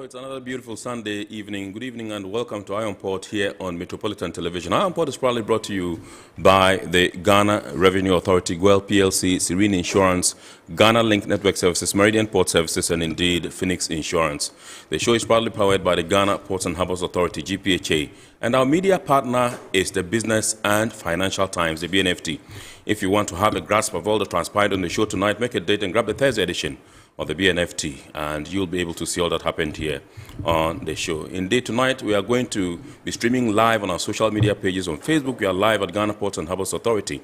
It's another beautiful Sunday evening. Good evening and welcome to Iron Port here on Metropolitan Television. Iron Port is proudly brought to you by the Ghana Revenue Authority, GWEL PLC, Serene Insurance, Ghana Link Network Services, Meridian Port Services, and indeed Phoenix Insurance. The show is proudly powered by the Ghana Ports and Harbours Authority, GPHA. And our media partner is the Business and Financial Times, the BNFT. If you want to have a grasp of all that transpired on the show tonight, make a date and grab the Thursday edition of the BNFT, and you'll be able to see all that happened here on the show. Indeed, tonight we are going to be streaming live on our social media pages. On Facebook, we are live at Ghana Ports and Harbours Authority.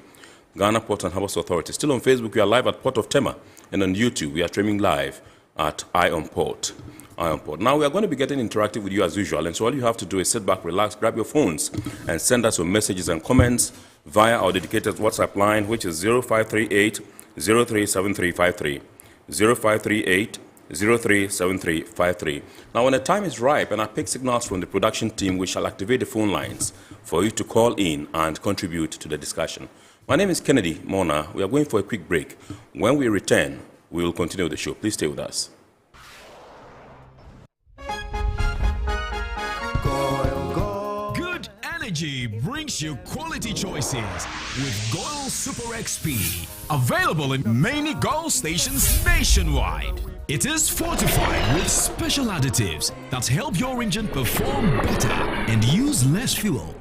Ghana Ports and Harbours Authority. Still on Facebook, we are live at Portoftema, and on YouTube, we are streaming live at Iron Port. Now, we are going to be getting interactive with you as usual, and so all you have to do is sit back, relax, grab your phones, and send us your messages and comments via our dedicated WhatsApp line, which is 0538 037353. 0538-037353. Now, when the time is ripe and I pick signals from the production team, we shall activate the phone lines for you to call in and contribute to the discussion. My name is Kennedy Mona. We are going for a quick break. When we return, we will continue the show. Please stay with us. Good energy brings you quality choices with Goil Super XP. Available in many Goil stations nationwide. It is fortified with special additives that help your engine perform better and use less fuel.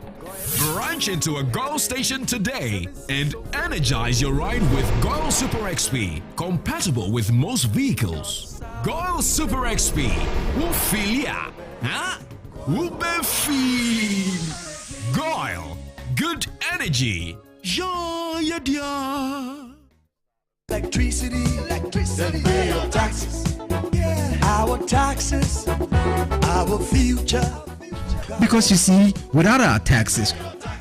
Branch into a Goil station today and energize your ride with Goil Super XP, compatible with most vehicles. Goil Super XP will feel ya, huh? Will be feel. Goil, good energy. Yeah, yeah. Electricity, then pay your taxes. Yeah. Our taxes, our future. Because you see, without our taxes,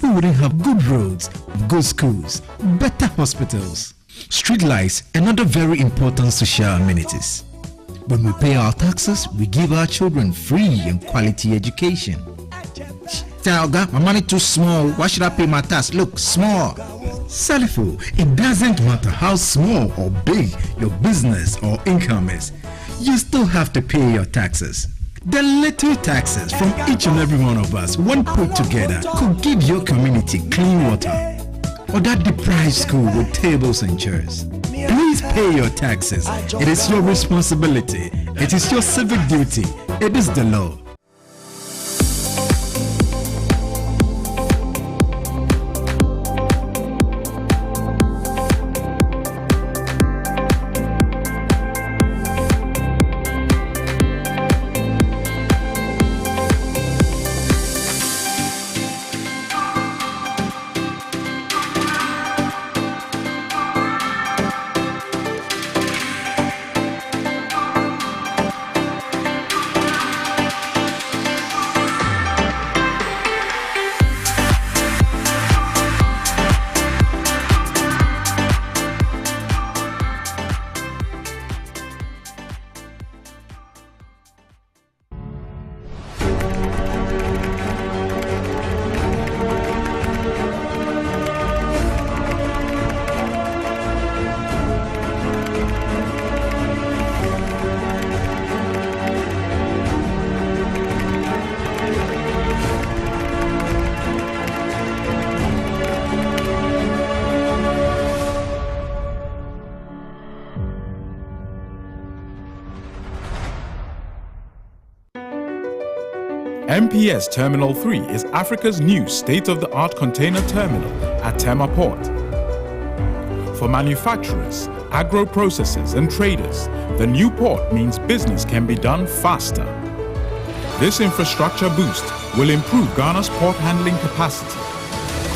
we wouldn't have good roads, good schools, better hospitals, street lights, and other very important social amenities. When we pay our taxes, we give our children free and quality education. Talga, my money too small. Why should I pay my tax? Look, small. Salifo, it doesn't matter how small or big your business or income is, you still have to pay your taxes. The little taxes from each and every one of us, when put together, could give your community clean water or that deprived school with tables and chairs. Please pay your taxes. It is your responsibility. It is your civic duty. It is the law. MPS Terminal 3 is Africa's new state-of-the-art container terminal at Tema Port. For manufacturers, agro-processors and traders, the new port means business can be done faster. This infrastructure boost will improve Ghana's port handling capacity,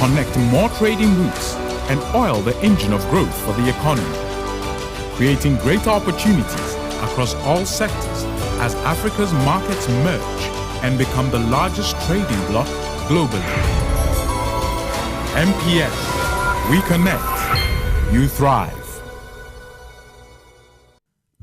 connect more trading routes, and oil the engine of growth for the economy, creating greater opportunities across all sectors as Africa's markets merge and become the largest trading bloc globally. MPS, we connect, you thrive.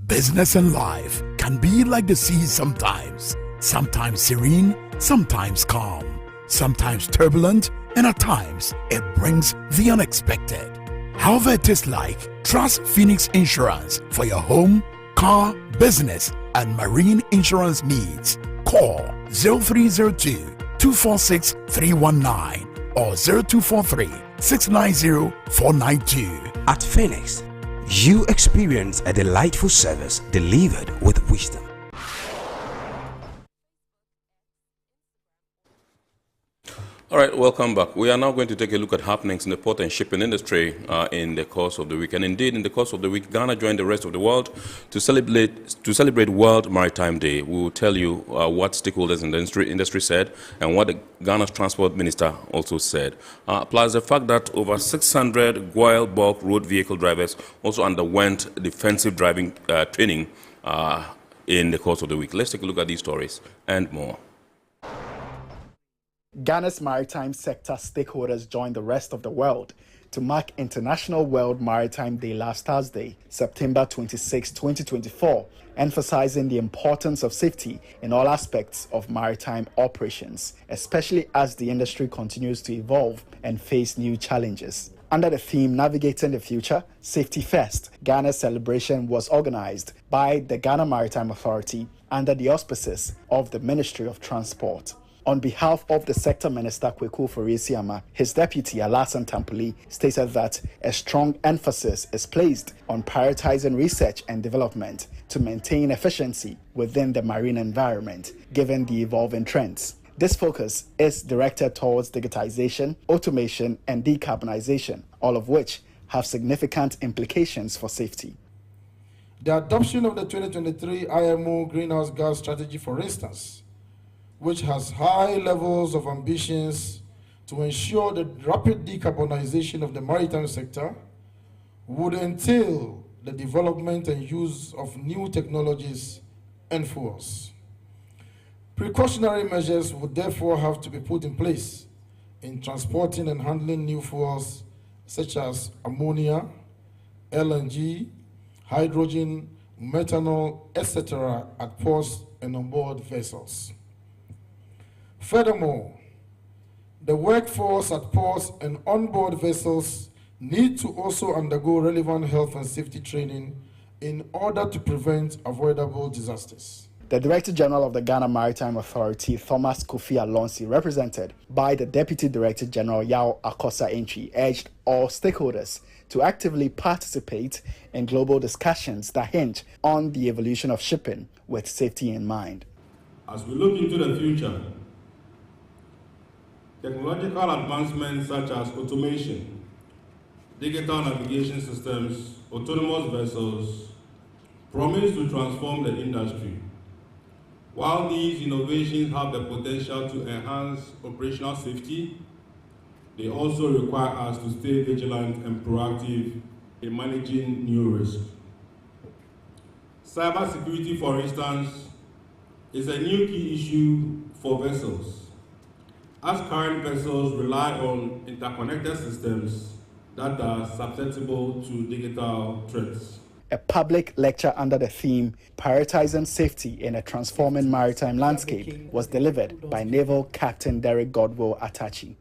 Business and life can be like the sea sometimes. Sometimes serene, sometimes calm, sometimes turbulent, and at times it brings the unexpected. However it is like, trust Phoenix Insurance for your home, car, business, and marine insurance needs. Call 0302 246 319 or 0243 690 492. At Phoenix, you experience a delightful service delivered with wisdom. All right, welcome back. We are now going to take a look at happenings in the port and shipping industry in the course of the week. And indeed, in the course of the week, Ghana joined the rest of the world to celebrate World Maritime Day. We will tell you what stakeholders in the industry said and what the Ghana's transport minister also said. Plus the fact that over 600 Goil bulk road vehicle drivers also underwent defensive driving training in the course of the week. Let's take a look at these stories and more. Ghana's maritime sector stakeholders joined the rest of the world to mark International World Maritime Day last Thursday, September 26, 2024, emphasizing the importance of safety in all aspects of maritime operations, especially as the industry continues to evolve and face new challenges. Under the theme Navigating the Future, Safety First, Ghana's celebration was organized by the Ghana Maritime Authority under the auspices of the Ministry of Transport. On behalf of the Sector Minister Kweku Foresiama, his deputy Alasan Tampuli stated that a strong emphasis is placed on prioritizing research and development to maintain efficiency within the marine environment, given the evolving trends. This focus is directed towards digitization, automation, and decarbonization, all of which have significant implications for safety. The adoption of the 2023 IMO Greenhouse Gas Strategy, for instance, which has high levels of ambitions to ensure the rapid decarbonization of the maritime sector, would entail the development and use of new technologies and fuels. Precautionary measures would therefore have to be put in place in transporting and handling new fuels such as ammonia, LNG, hydrogen, methanol, etc. at ports and on board vessels. Furthermore, the workforce at ports and onboard vessels need to also undergo relevant health and safety training in order to prevent avoidable disasters. The Director General of the Ghana Maritime Authority, Thomas Kofi Alonsi, represented by the Deputy Director General Yao Akosa Entry, urged all stakeholders to actively participate in global discussions that hinge on the evolution of shipping with safety in mind. As we look into the future, technological advancements such as automation, digital navigation systems, autonomous vessels promise to transform the industry. While these innovations have the potential to enhance operational safety, they also require us to stay vigilant and proactive in managing new risks. Cybersecurity, for instance, is a new key issue for vessels, as current vessels rely on interconnected systems that are susceptible to digital threats. A public lecture under the theme Prioritizing Safety in a Transforming Maritime Landscape was delivered by Naval Captain Derek Godwill Atachi.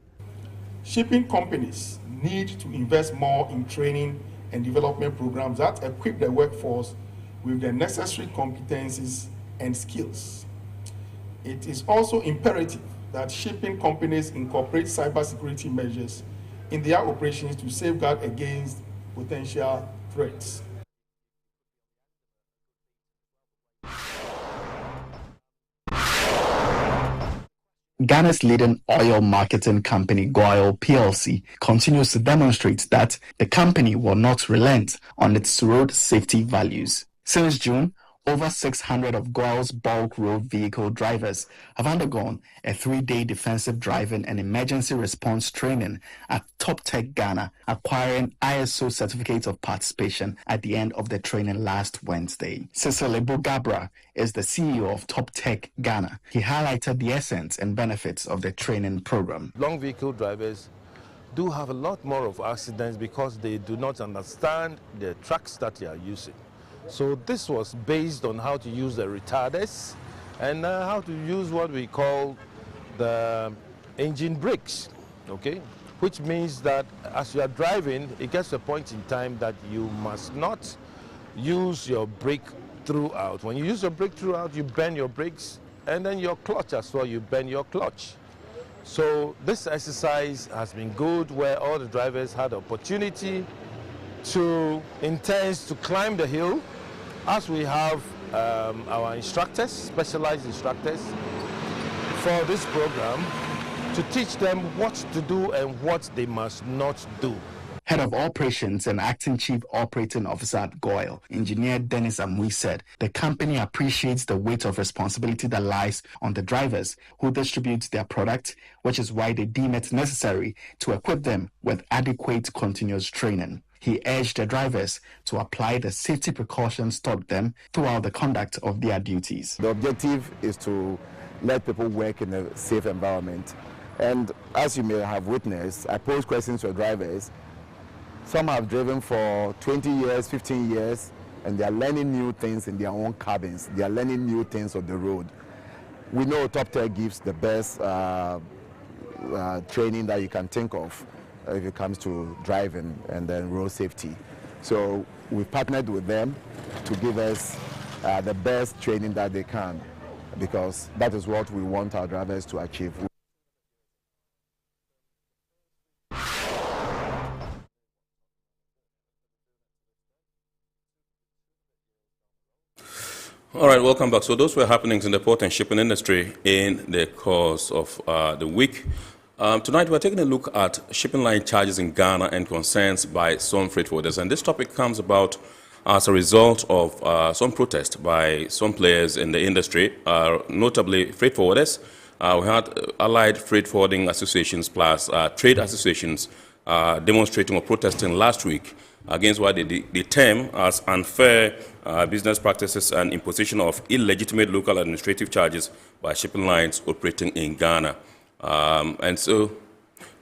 Shipping companies need to invest more in training and development programs that equip the workforce with the necessary competencies and skills. It is also imperative that shipping companies incorporate cybersecurity measures in their operations to safeguard against potential threats. Ghana's leading oil marketing company, Goil PLC, continues to demonstrate that the company will not relent on its road safety values. Since June, over 600 of Goil's bulk road vehicle drivers have undergone a 3-day defensive driving and emergency response training at Top Tech Ghana, acquiring ISO certificate of participation at the end of the training last Wednesday. Cecil Gabra is the CEO of Top Tech Ghana. He highlighted the essence and benefits of the training program. Long vehicle drivers do have a lot more of accidents because they do not understand the trucks that they are using. So this was based on how to use the retarders and how to use what we call the engine brakes, okay? Which means that as you are driving, it gets to a point in time that you must not use your brake throughout. When you use your brake throughout, you bend your brakes, and then your clutch as well, you bend your clutch. So this exercise has been good, where all the drivers had the opportunity to intend to climb the hill, as we have our instructors, specialized instructors for this program, to teach them what to do and what they must not do. Head of Operations and Acting Chief Operating Officer at GOIL, Engineer Dennis Amui, said the company appreciates the weight of responsibility that lies on the drivers who distribute their product, which is why they deem it necessary to equip them with adequate continuous training. He urged the drivers to apply the safety precautions taught them throughout the conduct of their duties. The objective is to let people work in a safe environment. And as you may have witnessed, I pose questions to drivers. Some have driven for 20 years, 15 years, and they are learning new things in their own cabins. They are learning new things on the road. We know Top Tier gives the best training that you can think of if it comes to driving and then road safety. So we've partnered with them to give us the best training that they can, because that is what we want our drivers to achieve. All right, welcome back. So those were happenings in the port and shipping industry in the course of the week. Tonight we're taking a look at shipping line charges in Ghana and concerns by some freight forwarders. And this topic comes about as a result of some protest by some players in the industry, notably freight forwarders. We had allied freight forwarding associations plus trade associations demonstrating or protesting last week against what they term as unfair business practices and imposition of illegitimate local administrative charges by shipping lines operating in Ghana. And so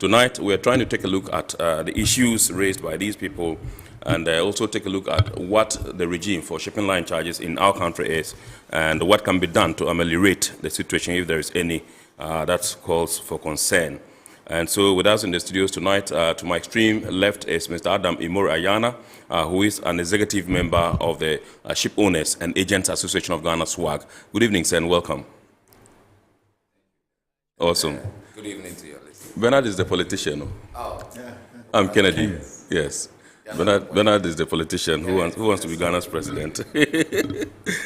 tonight we are trying to take a look at the issues raised by these people, and also take a look at what the regime for shipping line charges in our country is and what can be done to ameliorate the situation if there is any that calls for concern. And so with us in the studios tonight, to my extreme left is Mr. Adam Imori-Ayana, who is an executive member of the Ship Owners and Agents Association of Ghana, SWAG. Good evening, sir, and welcome. Awesome. Good evening to you. Bernard is the politician. Oh. I'm Kennedy. Yes. Bernard is the politician who wants to be Ghana's president.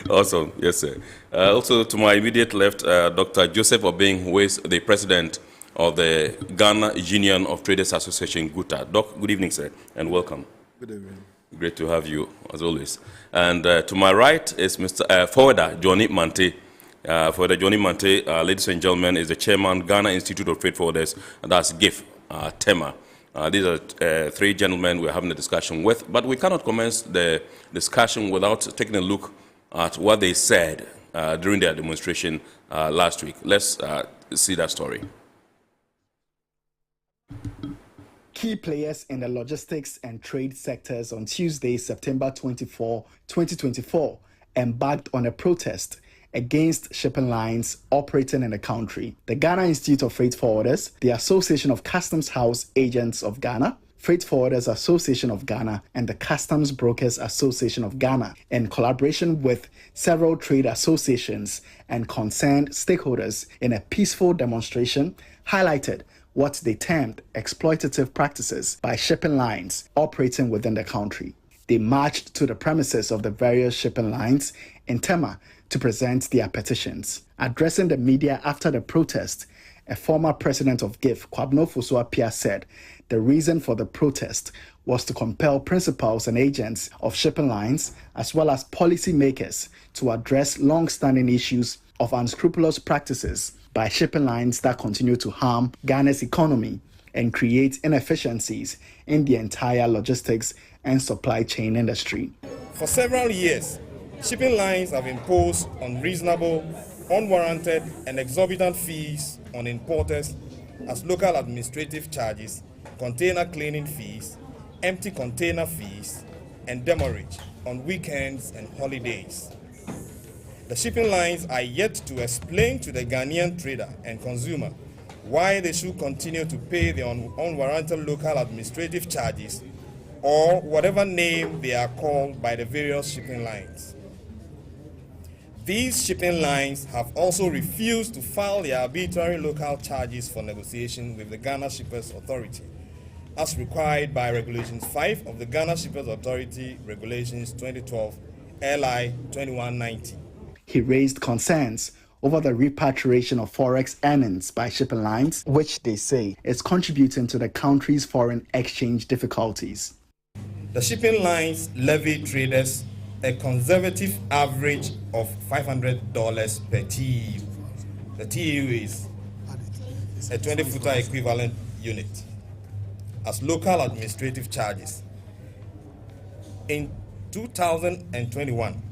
Awesome. Yes, sir. Also to my immediate left, Dr. Joseph Obeng, who is the president of the Ghana Union of Traders Association, GUTA. Doc, good evening, sir, and welcome. Good evening. Great to have you, as always. And to my right is Mr. Forwarder Johnny Mante. Forwarder Johnny Mante, ladies and gentlemen, is the chairman, Ghana Institute of Freight Forwarders, and that's Tema. These are three gentlemen we're having a discussion with, but we cannot commence the discussion without taking a look at what they said during their demonstration last week. Let's see that story. Key players in the logistics and trade sectors on Tuesday, September 24, 2024, embarked on a protest against shipping lines operating in the country. The Ghana Institute of Freight Forwarders, the Association of Customs House Agents of Ghana, Freight Forwarders Association of Ghana, and the Customs Brokers Association of Ghana, in collaboration with several trade associations and concerned stakeholders in a peaceful demonstration, highlighted what they termed exploitative practices by shipping lines operating within the country. They marched to the premises of the various shipping lines in Tema to present their petitions. Addressing the media after the protest, a former president of GIF, Kwabno Fosu-Appiah, said the reason for the protest was to compel principals and agents of shipping lines, as well as policymakers, to address long-standing issues of unscrupulous practices by shipping lines that continue to harm Ghana's economy and create inefficiencies in the entire logistics and supply chain industry. For several years, shipping lines have imposed unreasonable, unwarranted, and exorbitant fees on importers as local administrative charges, container cleaning fees, empty container fees, and demurrage on weekends and holidays. The shipping lines are yet to explain to the Ghanaian trader and consumer why they should continue to pay the unwarranted local administrative charges, or whatever name they are called by the various shipping lines. These shipping lines have also refused to file their arbitrary local charges for negotiation with the Ghana Shippers Authority, as required by Regulations 5 of the Ghana Shippers Authority Regulations 2012 LI 2190. He raised concerns over the repatriation of forex earnings by shipping lines, which they say is contributing to the country's foreign exchange difficulties. The shipping lines levy traders a conservative average of $500 per TEU. The TEU is a 20-footer equivalent unit as local administrative charges. In 2021,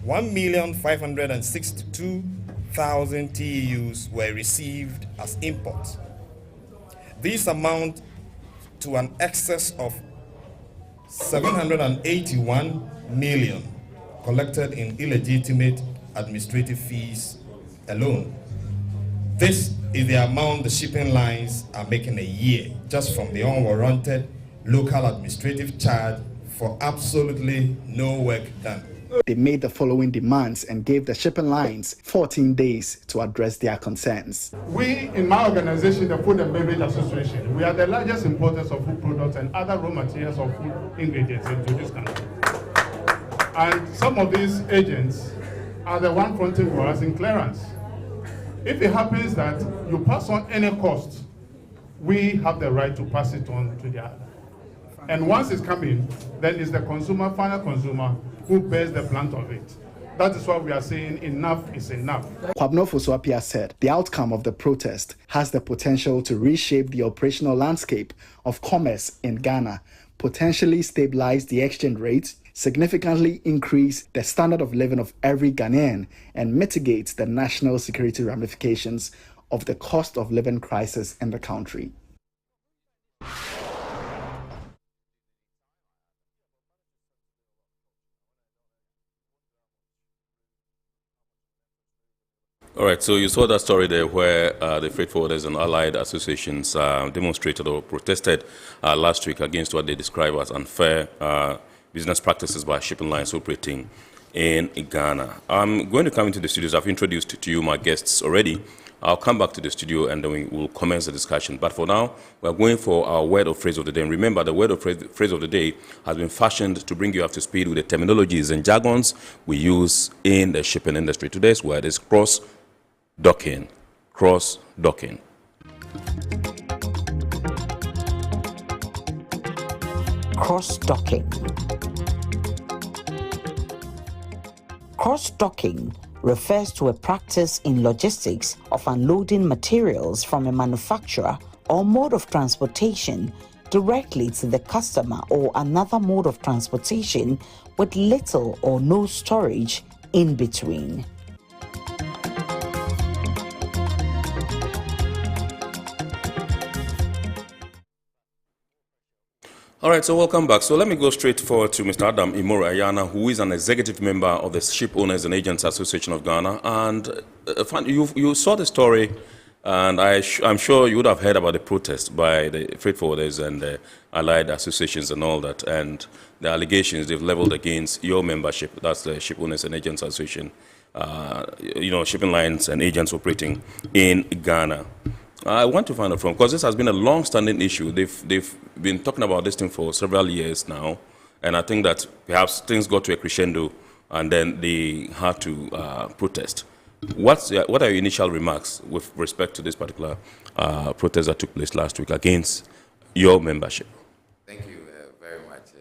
1,562,000 TEUs were received as imports. These amount to an excess of 781 million collected in illegitimate administrative fees alone. This is the amount the shipping lines are making a year just from the unwarranted local administrative charge for absolutely no work done. They made the following demands and gave the shipping lines 14 days to address their concerns. We, in my organization, the Food and Beverage Association, we are the largest importers of food products and other raw materials of food ingredients into this country. And some of these agents are the one fronting for us in clearance. If it happens that you pass on any cost, we have the right to pass it on to the other. And once it's coming, then it's the consumer, final consumer, who bears the brunt of it. That is why we are saying enough is enough. Kwabno Fosuapia said the outcome of the protest has the potential to reshape the operational landscape of commerce in Ghana, potentially stabilize the exchange rate, significantly increase the standard of living of every Ghanaian, and mitigate the national security ramifications of the cost of living crisis in the country. All right, so you saw that story there where the freight forwarders and allied associations demonstrated or protested last week against what they describe as unfair business practices by shipping lines operating in Ghana. I'm going to come into the studios. I've introduced to you my guests already. I'll come back to the studio and then we will commence the discussion. But for now, we're going for our word or phrase of the day. And remember, the word or phrase of the day has been fashioned to bring you up to speed with the terminologies and jargons we use in the shipping industry. Today's word is cross-docking. Cross-docking. Cross-docking. Cross-docking refers to a practice in logistics of unloading materials from a manufacturer or mode of transportation directly to the customer or another mode of transportation with little or no storage in between. All right, so welcome back. So let me go straight forward to Mr. Adam Imoro-Ayana, who is an executive member of the Ship Owners and Agents Association of Ghana. And you saw the story, and I'm sure you would have heard about the protest by the freight forwarders and the allied associations and all that, and the allegations they've leveled against your membership. That's the Ship Owners and Agents Association, shipping lines and agents operating in Ghana. I want to find out from, because this has been a long-standing issue. They've been talking about this thing for several years now, and I think that perhaps things got to a crescendo, and then they had to protest. What are your initial remarks with respect to this particular protest that took place last week against your membership? Thank you very much,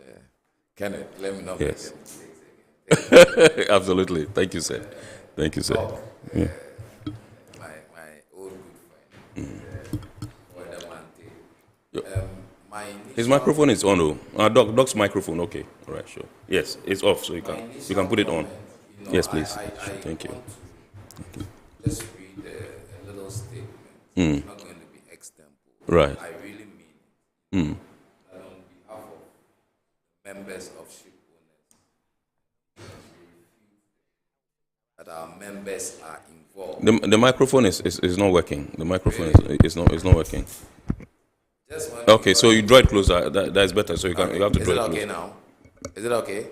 Kenneth. Let me know. Yes. Absolutely. Thank you, sir. Thank you, sir. Yeah. His microphone is on, though. Doc's microphone, okay. All right, sure. Yes, it's off, so you can put it on. Yes, please. Sure, thank you. Just read a little statement. It's not going to be extemporal. Right. I really mean it. And on behalf of members of ship owners, that our members are involved. The microphone is not working. The microphone is not working. Okay, so you draw it closer. That's better. So you have to draw it closer. Is it okay now? Is it okay?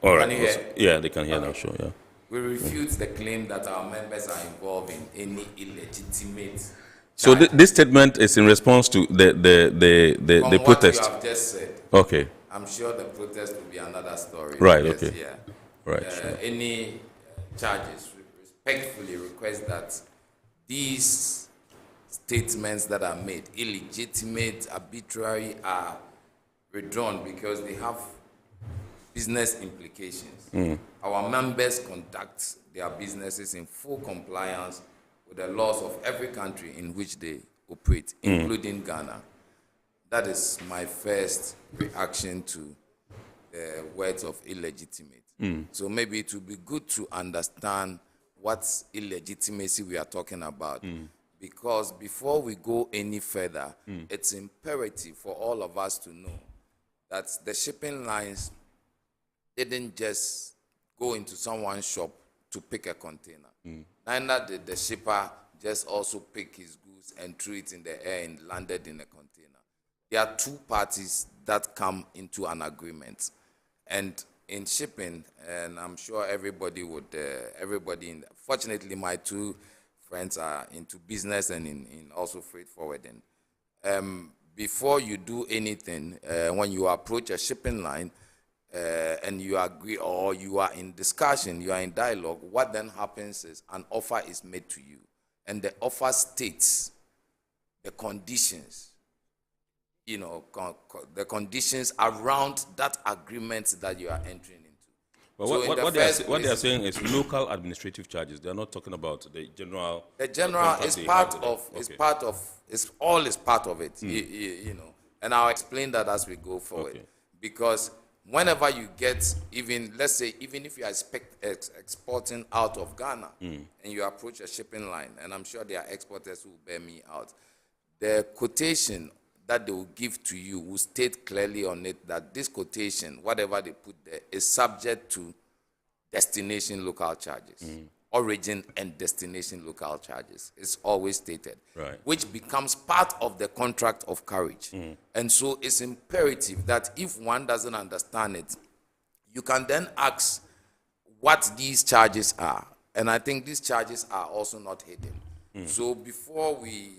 All right. Can you hear? Yeah, they can hear now. Sure. Yeah. We refute the claim that our members are involved in any illegitimate. So this statement is in response to the protest. What you have just said. Okay. I'm sure the protest will be another story. Right. Okay. Yeah. Right. Sure. Any charges, respectfully request that these statements that are made, illegitimate, arbitrary, are withdrawn because they have business implications. Our members conduct their businesses in full compliance with the laws of every country in which they operate, including Ghana. That is my first reaction to the words of illegitimate. So maybe it would be good to understand what illegitimacy we are talking about. Because before we go any further, it's imperative for all of us to know that the shipping lines didn't just go into someone's shop to pick a container. Neither did the shipper just also pick his goods and threw it in the air and landed in a container. There are two parties that come into an agreement. And in shipping, and I'm sure everybody would, fortunately my two friends are into business and in also freight forwarding. Before you do anything, when you approach a shipping line and you agree or you are in discussion, you are in dialogue, what then happens is an offer is made to you. And the offer states the conditions, the conditions around that agreement that you are entering into. But So what they are saying is local administrative charges. They are not talking about the general. The general is part of all is part of it. And I'll explain that as we go forward. Because whenever you get even if you are exporting out of Ghana and you approach a shipping line, and I'm sure there are exporters who will bear me out, the quotation that they will give to you will state clearly on it that this quotation, whatever they put there, is subject to destination local charges. Origin and destination local charges. It's always stated. Right. Which becomes part of the contract of carriage. And so it's imperative that if one doesn't understand it, you can then ask what these charges are. And I think these charges are also not hidden. So before we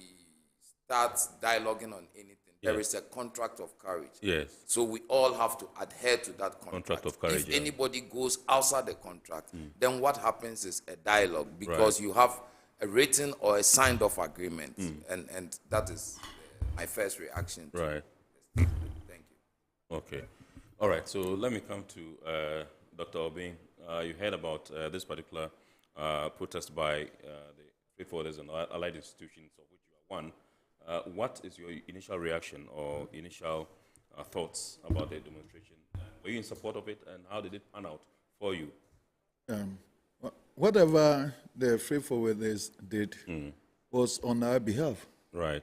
start dialoguing on anything, there is a contract of carriage. Yes. So we all have to adhere to that contract. Of carriage. If anybody goes outside the contract, then what happens is a dialogue because you have a written or a signed off agreement. And that is my first reaction. Right. Thank you. Okay. All right. So let me come to Dr. Obing. You heard about this particular protest by the freight forwarders and allied institutions, of which you are one. What is your initial reaction or initial thoughts about the demonstration? Were you in support of it, and how did it pan out for you? Whatever the freight forwarders did was on our behalf. Right.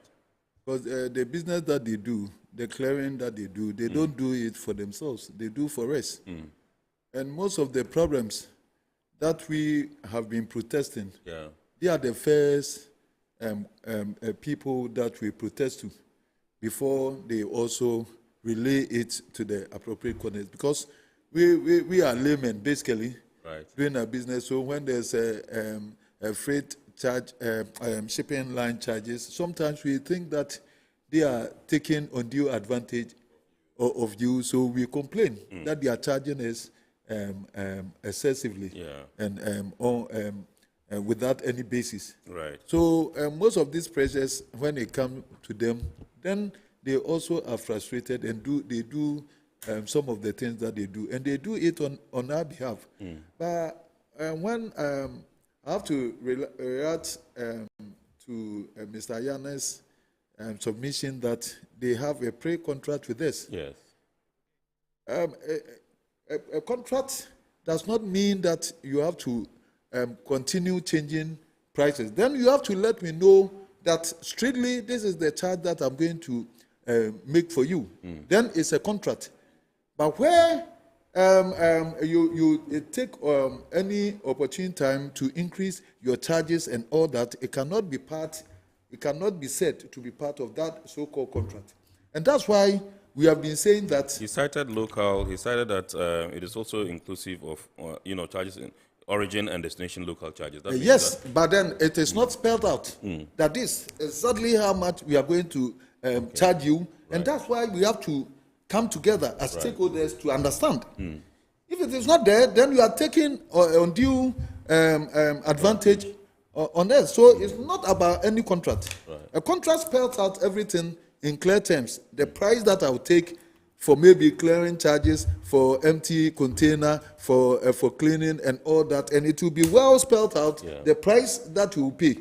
Because the business that they do, the clearing that they do, they don't do it for themselves. They do for us. And most of the problems that we have been protesting, they are the first people that we protest to before they also relay it to the appropriate coordinates. Because we are laymen, basically, doing our business. So when there's a freight charge, shipping line charges, sometimes we think that they are taking undue advantage of you. So we complain that they are charging us excessively and without any basis. Right. So most of these pressures, when it comes to them, then they also are frustrated and they do some of the things that they do, and they do it on our behalf. But when I have to react to Mr. Ayana's submission that they have a pre-contract with us. Yes. A contract does not mean that you have to continue changing prices. Then you have to let me know that strictly this is the charge that I'm going to make for you. Then it's a contract. But where you take any opportune time to increase your charges and all that, it cannot be said to be part of that so-called contract. And that's why we have been saying that. He cited local. He cited that it is also inclusive of charges origin and destination local charges. That means yes, that but then it is not spelled out that this is exactly how much we are going to charge you, and that's why we have to come together as stakeholders to understand. If it is not there, then you are taking undue advantage on us. So it's not about any contract. A contract spells out everything in clear terms. The price that I will take for maybe clearing charges, for empty container, for cleaning and all that, and it will be well spelled out, the price that you will pay.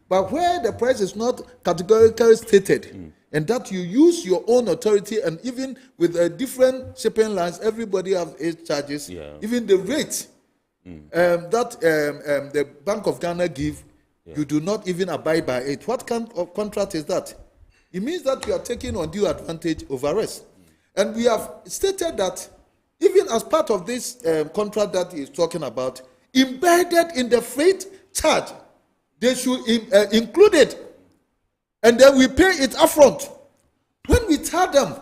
But where the price is not categorically stated, and that you use your own authority, and even with different shipping lines, everybody has its charges, even the rate that the Bank of Ghana give, you do not even abide by it. What kind of contract is that? It means that you are taking undue advantage over us. And we have stated that even as part of this contract that he is talking about, embedded in the freight charge, they should include it. And then we pay it upfront. When we tell them,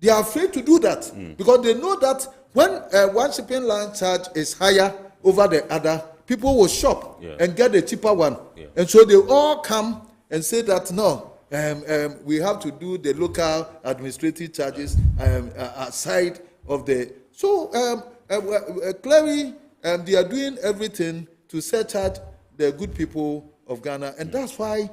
they are afraid to do that because they know that when one shipping line charge is higher over the other, people will shop and get a cheaper one. And so they all come and say that no, we have to do the local administrative charges aside of the. So clearly, they are doing everything to surcharge the good people of Ghana, and that's why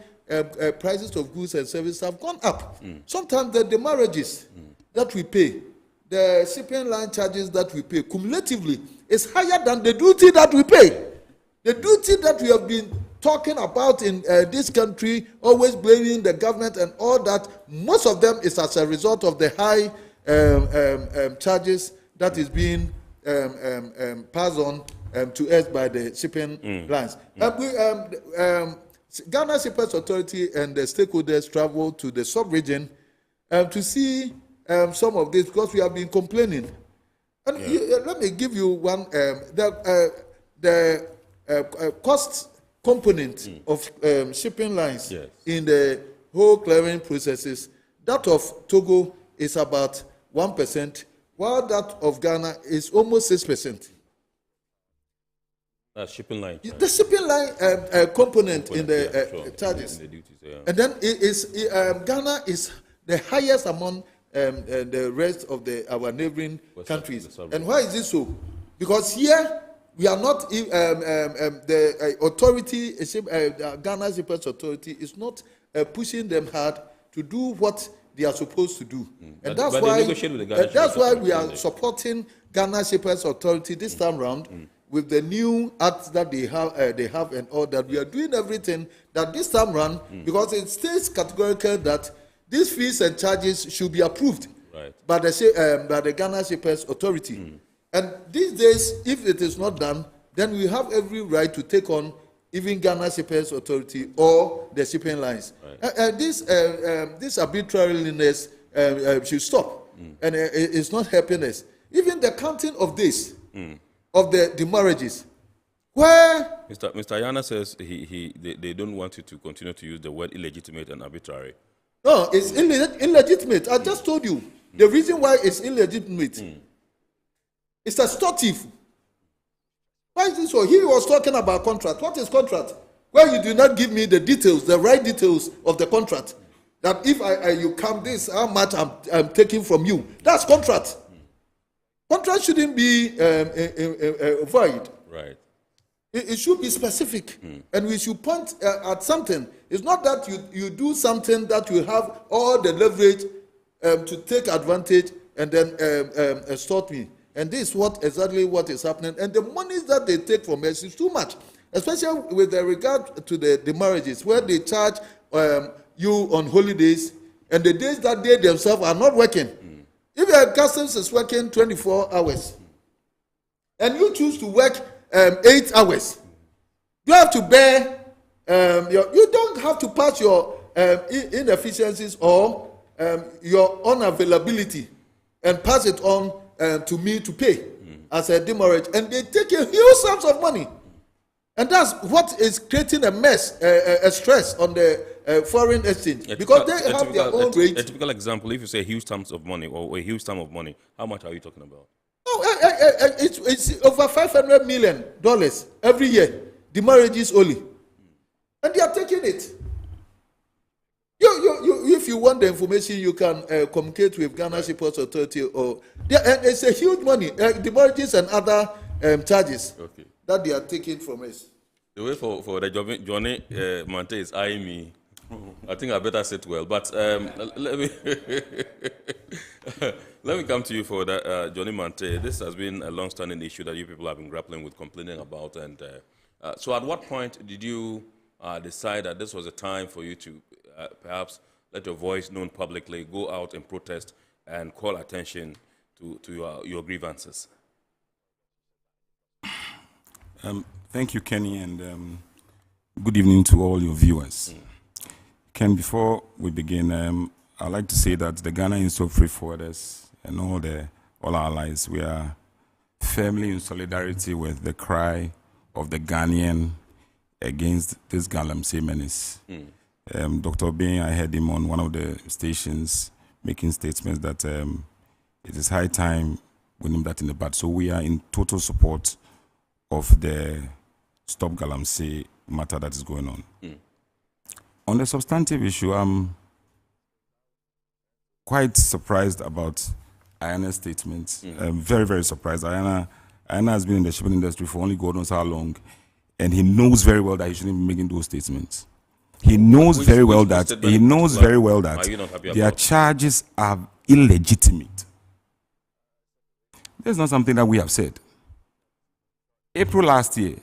prices of goods and services have gone up. Sometimes the demurrages that we pay, the shipping line charges that we pay cumulatively is higher than the duty that we pay. The duty that we have been talking about in this country, always blaming the government and all that, most of them is as a result of the high charges that is being passed on to us by the shipping lines. Ghana Shippers Authority and the stakeholders traveled to the sub-region to see some of this because we have been complaining. And let me give you one, the cost component of shipping lines in the whole clearing processes. That of Togo is about 1%, while that of Ghana is almost 6%. That's shipping line. The shipping line component in the charges. In the duties, and then Ghana is the highest among the rest of our neighboring countries. And why is this so? Because here we are not, the authority, Ghana Shippers Authority is not pushing them hard to do what they are supposed to do. And that's why we are supporting Ghana Shippers Authority this time round with the new acts that they have and all that. We are doing everything that this time round, because it states categorically that these fees and charges should be approved by the Ghana Shippers Authority. And these days, if it is not done, then we have every right to take on even Ghana Shippers Authority or the shipping lines. This arbitrariness should stop, and it's not helping us. Even the counting of this, of the demurrages, where Mr. Yana says they don't want you to continue to use the word illegitimate and arbitrary. No, it's illegitimate. I just told you the reason why it's illegitimate. It's extortive. Why is this so? He was talking about contract. What is contract? Well, you do not give me the details, the right details of the contract. That if you come this, how much I'm taking from you. That's contract. Contract shouldn't be void. Right. It should be specific, and we should point at something. It's not that you do something that you have all the leverage to take advantage and then extort me. And this is exactly what is happening. And the monies that they take from us is too much, especially with regard to the marriages, where they charge you on holidays, and the days that they themselves are not working. If your customs is working 24 hours, and you choose to work 8 hours, you have to bear, you don't have to pass your inefficiencies or your unavailability and pass it on to me to pay as a demurrage, and they take a huge sums of money, and that's what is creating a mess, a stress on the foreign exchange, because they have their own rate. A typical example: if you say huge sums of money or a huge sum of money, how much are you talking about? it's over $500 million every year. The marriages only, and they are taking it. If you want the information, you can communicate with Ghana Shippers Authority, or it's a huge money. The marriages and other charges that they are taking from us. The way for the Johnny Mante is eyeing me. I think I better sit well. But let me come to you for that, Johnny Mante. This has been a long-standing issue that you people have been grappling with, complaining about. And so, at what point did you decide that this was a time for you to perhaps let your voice known publicly, go out and protest and call attention to your grievances? Thank you, Kenny, and good evening to all your viewers. Ken, before we begin, I'd like to say that the Ghana Institute of Freight Forwarders and all our allies, we are firmly in solidarity with the cry of the Ghanaian against this Galamsey menace. Dr. Bain, I heard him on one of the stations making statements that it is high time we nip that in the bud. So we are in total support of the Stop Galamsey matter that is going on. On the substantive issue, I'm quite surprised about Ayana's statements. Very, very surprised. Ayana has been in the shipping industry for only God knows how long, and he knows very well that he shouldn't be making those statements. He knows very well that their charges are illegitimate. That's not something that we have said. April last year,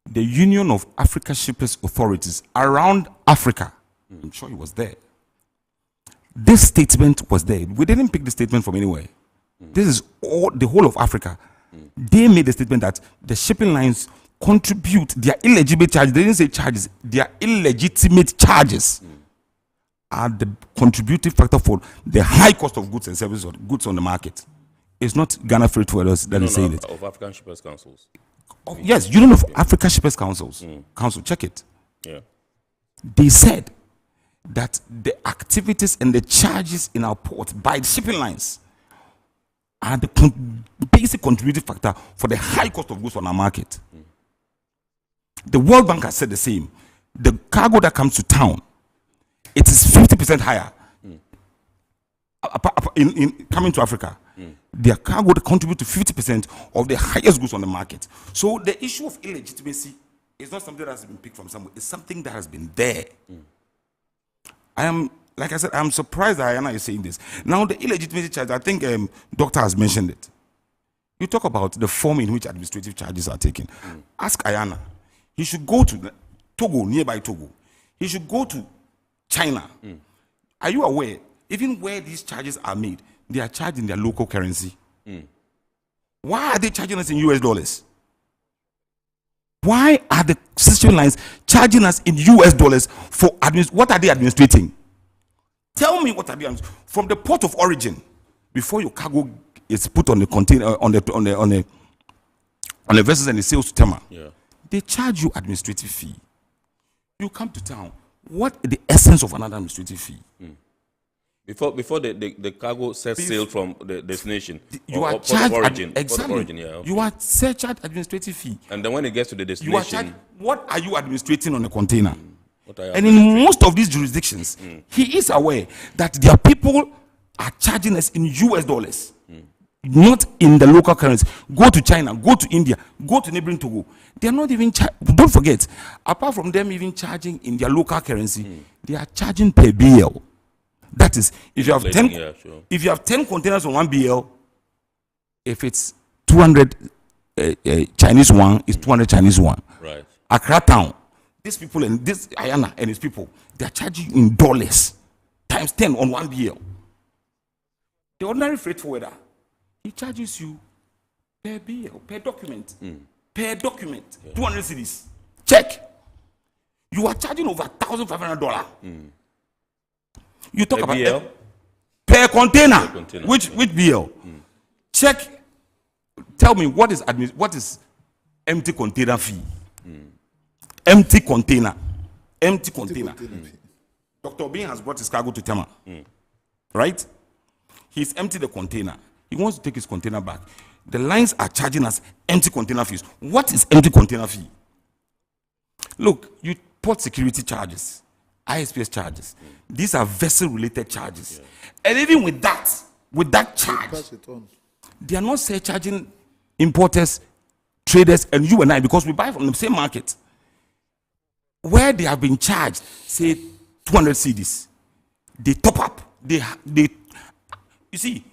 the Union of Africa Shippers Authorities around Africa, I'm sure he was there. This statement was there. We didn't pick the statement from anywhere. This is the whole of Africa. They made the statement that the shipping lines contribute their illegitimate charges. They didn't say charges. Their illegitimate charges are the contributing factor for the high cost of goods and services or goods on the market. It's not Ghana Freight Forwarders that is saying it. Of African Shippers Councils. Yes, Union of Africa Shippers Councils. Council, check it. Yeah. They said that the activities and the charges in our port by the shipping lines are the basic contributing factor for the high cost of goods on our market. The World Bank has said the same. The cargo that comes to town, it is 50% higher in coming to Africa. Their cargo contribute to 50% of the highest goods on the market. So the issue of illegitimacy is not something that has been picked from somewhere. It's something that has been there. Like I said, I'm surprised that Ayana is saying this. Now, the illegitimacy charge, I think Doctor has mentioned it. You talk about the form in which administrative charges are taken. Ask Ayana. He should go to Togo, nearby Togo. He should go to China. Are you aware, even where these charges are made, they are charged in their local currency? Why are they charging us in US dollars? Why are the shipping lines charging us in US dollars for what are they administrating? Tell me what are they from the port of origin before your cargo is put on the container on the vessels and the sales to Tema. They charge you administrative fee. You come to town. What is the essence of another administrative fee? Before the cargo sets sail from the destination, you are charged You are charged administrative fee, and then when it gets to the destination, you are charged. What are you administrating on a container? And in most of these jurisdictions, he is aware that their people are charging us in US dollars, not in the local currency. Go to China, go to India, go to neighboring Togo. They are not even. Don't forget, apart from them even charging in their local currency, they are charging per BL. That is, if you have 10, if you have 10 containers on 1 BL, if it's 200 Chinese yuan, it's 200 Chinese yuan. Right. Accra town, these people and this Ayana and his people, they are charging you in dollars times 10 on 1 BL. The ordinary freight forwarder, he charges you per BL, per document, per document, 200 cedis. Check. You are charging over $1,500. You talk about BL? Per container. Which BL? Check. Tell me what is empty container fee? Empty container. Empty container. Dr. Bain has brought his cargo to Tema. Right? He's emptied the container. He wants to take his container back. The lines are charging us empty container fees. What is empty container fee? Look, you port security charges, ISPS charges. These are vessel-related charges. And even with that charge, they are not surcharging importers, traders, and you and I, because we buy from the same market. Where they have been charged, say 200 cedis, they top up. They you see,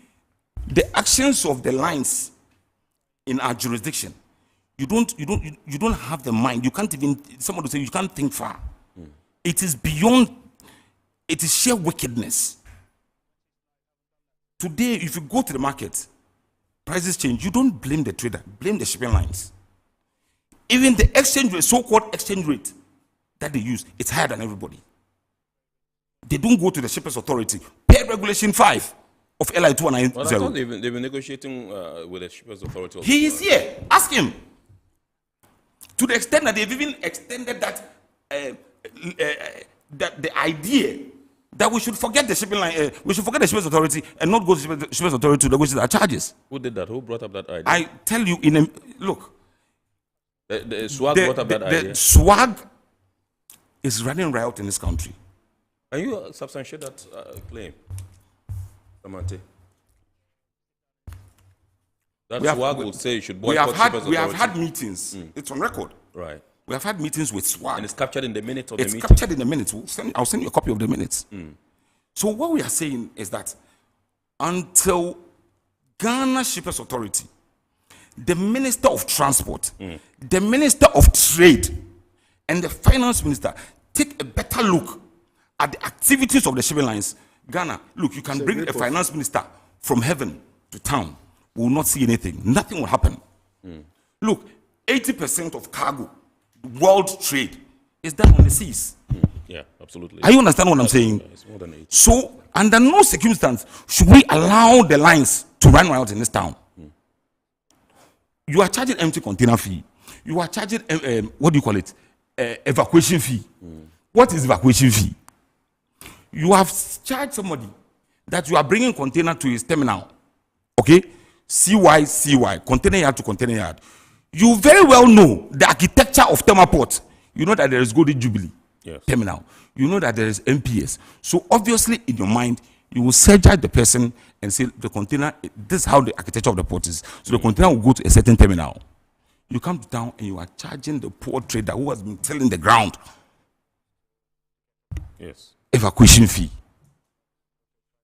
the actions of the lines in our jurisdiction, you don't have the mind. You can't even, somebody say you can't think far. It is beyond, it is sheer wickedness. Today, if you go to the market, prices change. You don't blame the trader, blame the shipping lines. Even the exchange rate, so-called exchange rate that they use, it's higher than everybody. They don't go to the Shippers Authority, pay Regulation 5 of LI 290. Well, I thought they've been negotiating with the Shippers Authority. Also. He is here. Ask him. To the extent that they've even extended that, that the idea that we should forget the shipping line, we should forget the Shippers Authority and not go to the Shippers Authority to negotiate our charges. Who did that? Who brought up that idea? I tell you, in a look. The swag brought up that idea. The swag is running riot in this country. Can you substantiate that claim, Amante? That swag will say you should boycott Shippers Authority. We have had meetings. It's on record. Right. We have had meetings with swag. And it's captured in the minutes of the meeting. It's captured in the minutes. I'll send you a copy of the minutes. So what we are saying is that until Ghana Shippers Authority, the Minister of Transport, the Minister of Trade, and the Finance Minister take a better look at the activities of the shipping lines, Ghana, look, you can bring a finance minister from heaven to town. We will not see anything. Nothing will happen. Look, 80% of cargo, world trade, is done on the seas. Yeah, absolutely. Are you understand what I'm saying? It's more than 80. So, under no circumstance should we allow the lines to run wild in this town. You are charging empty container fee. You are charging, what do you call it? Evacuation fee. What is evacuation fee? You have charged somebody that you are bringing container to his terminal. Okay? CY, container yard to container yard. You very well know the architecture of Tema Port. You know that there is Golden Jubilee terminal. You know that there is MPS. So obviously in your mind, you will surcharge the person and say the container, this is how the architecture of the port is. So the container will go to a certain terminal. You come to town and you are charging the port trader who has been tilling the ground. Yes. Evacuation fee.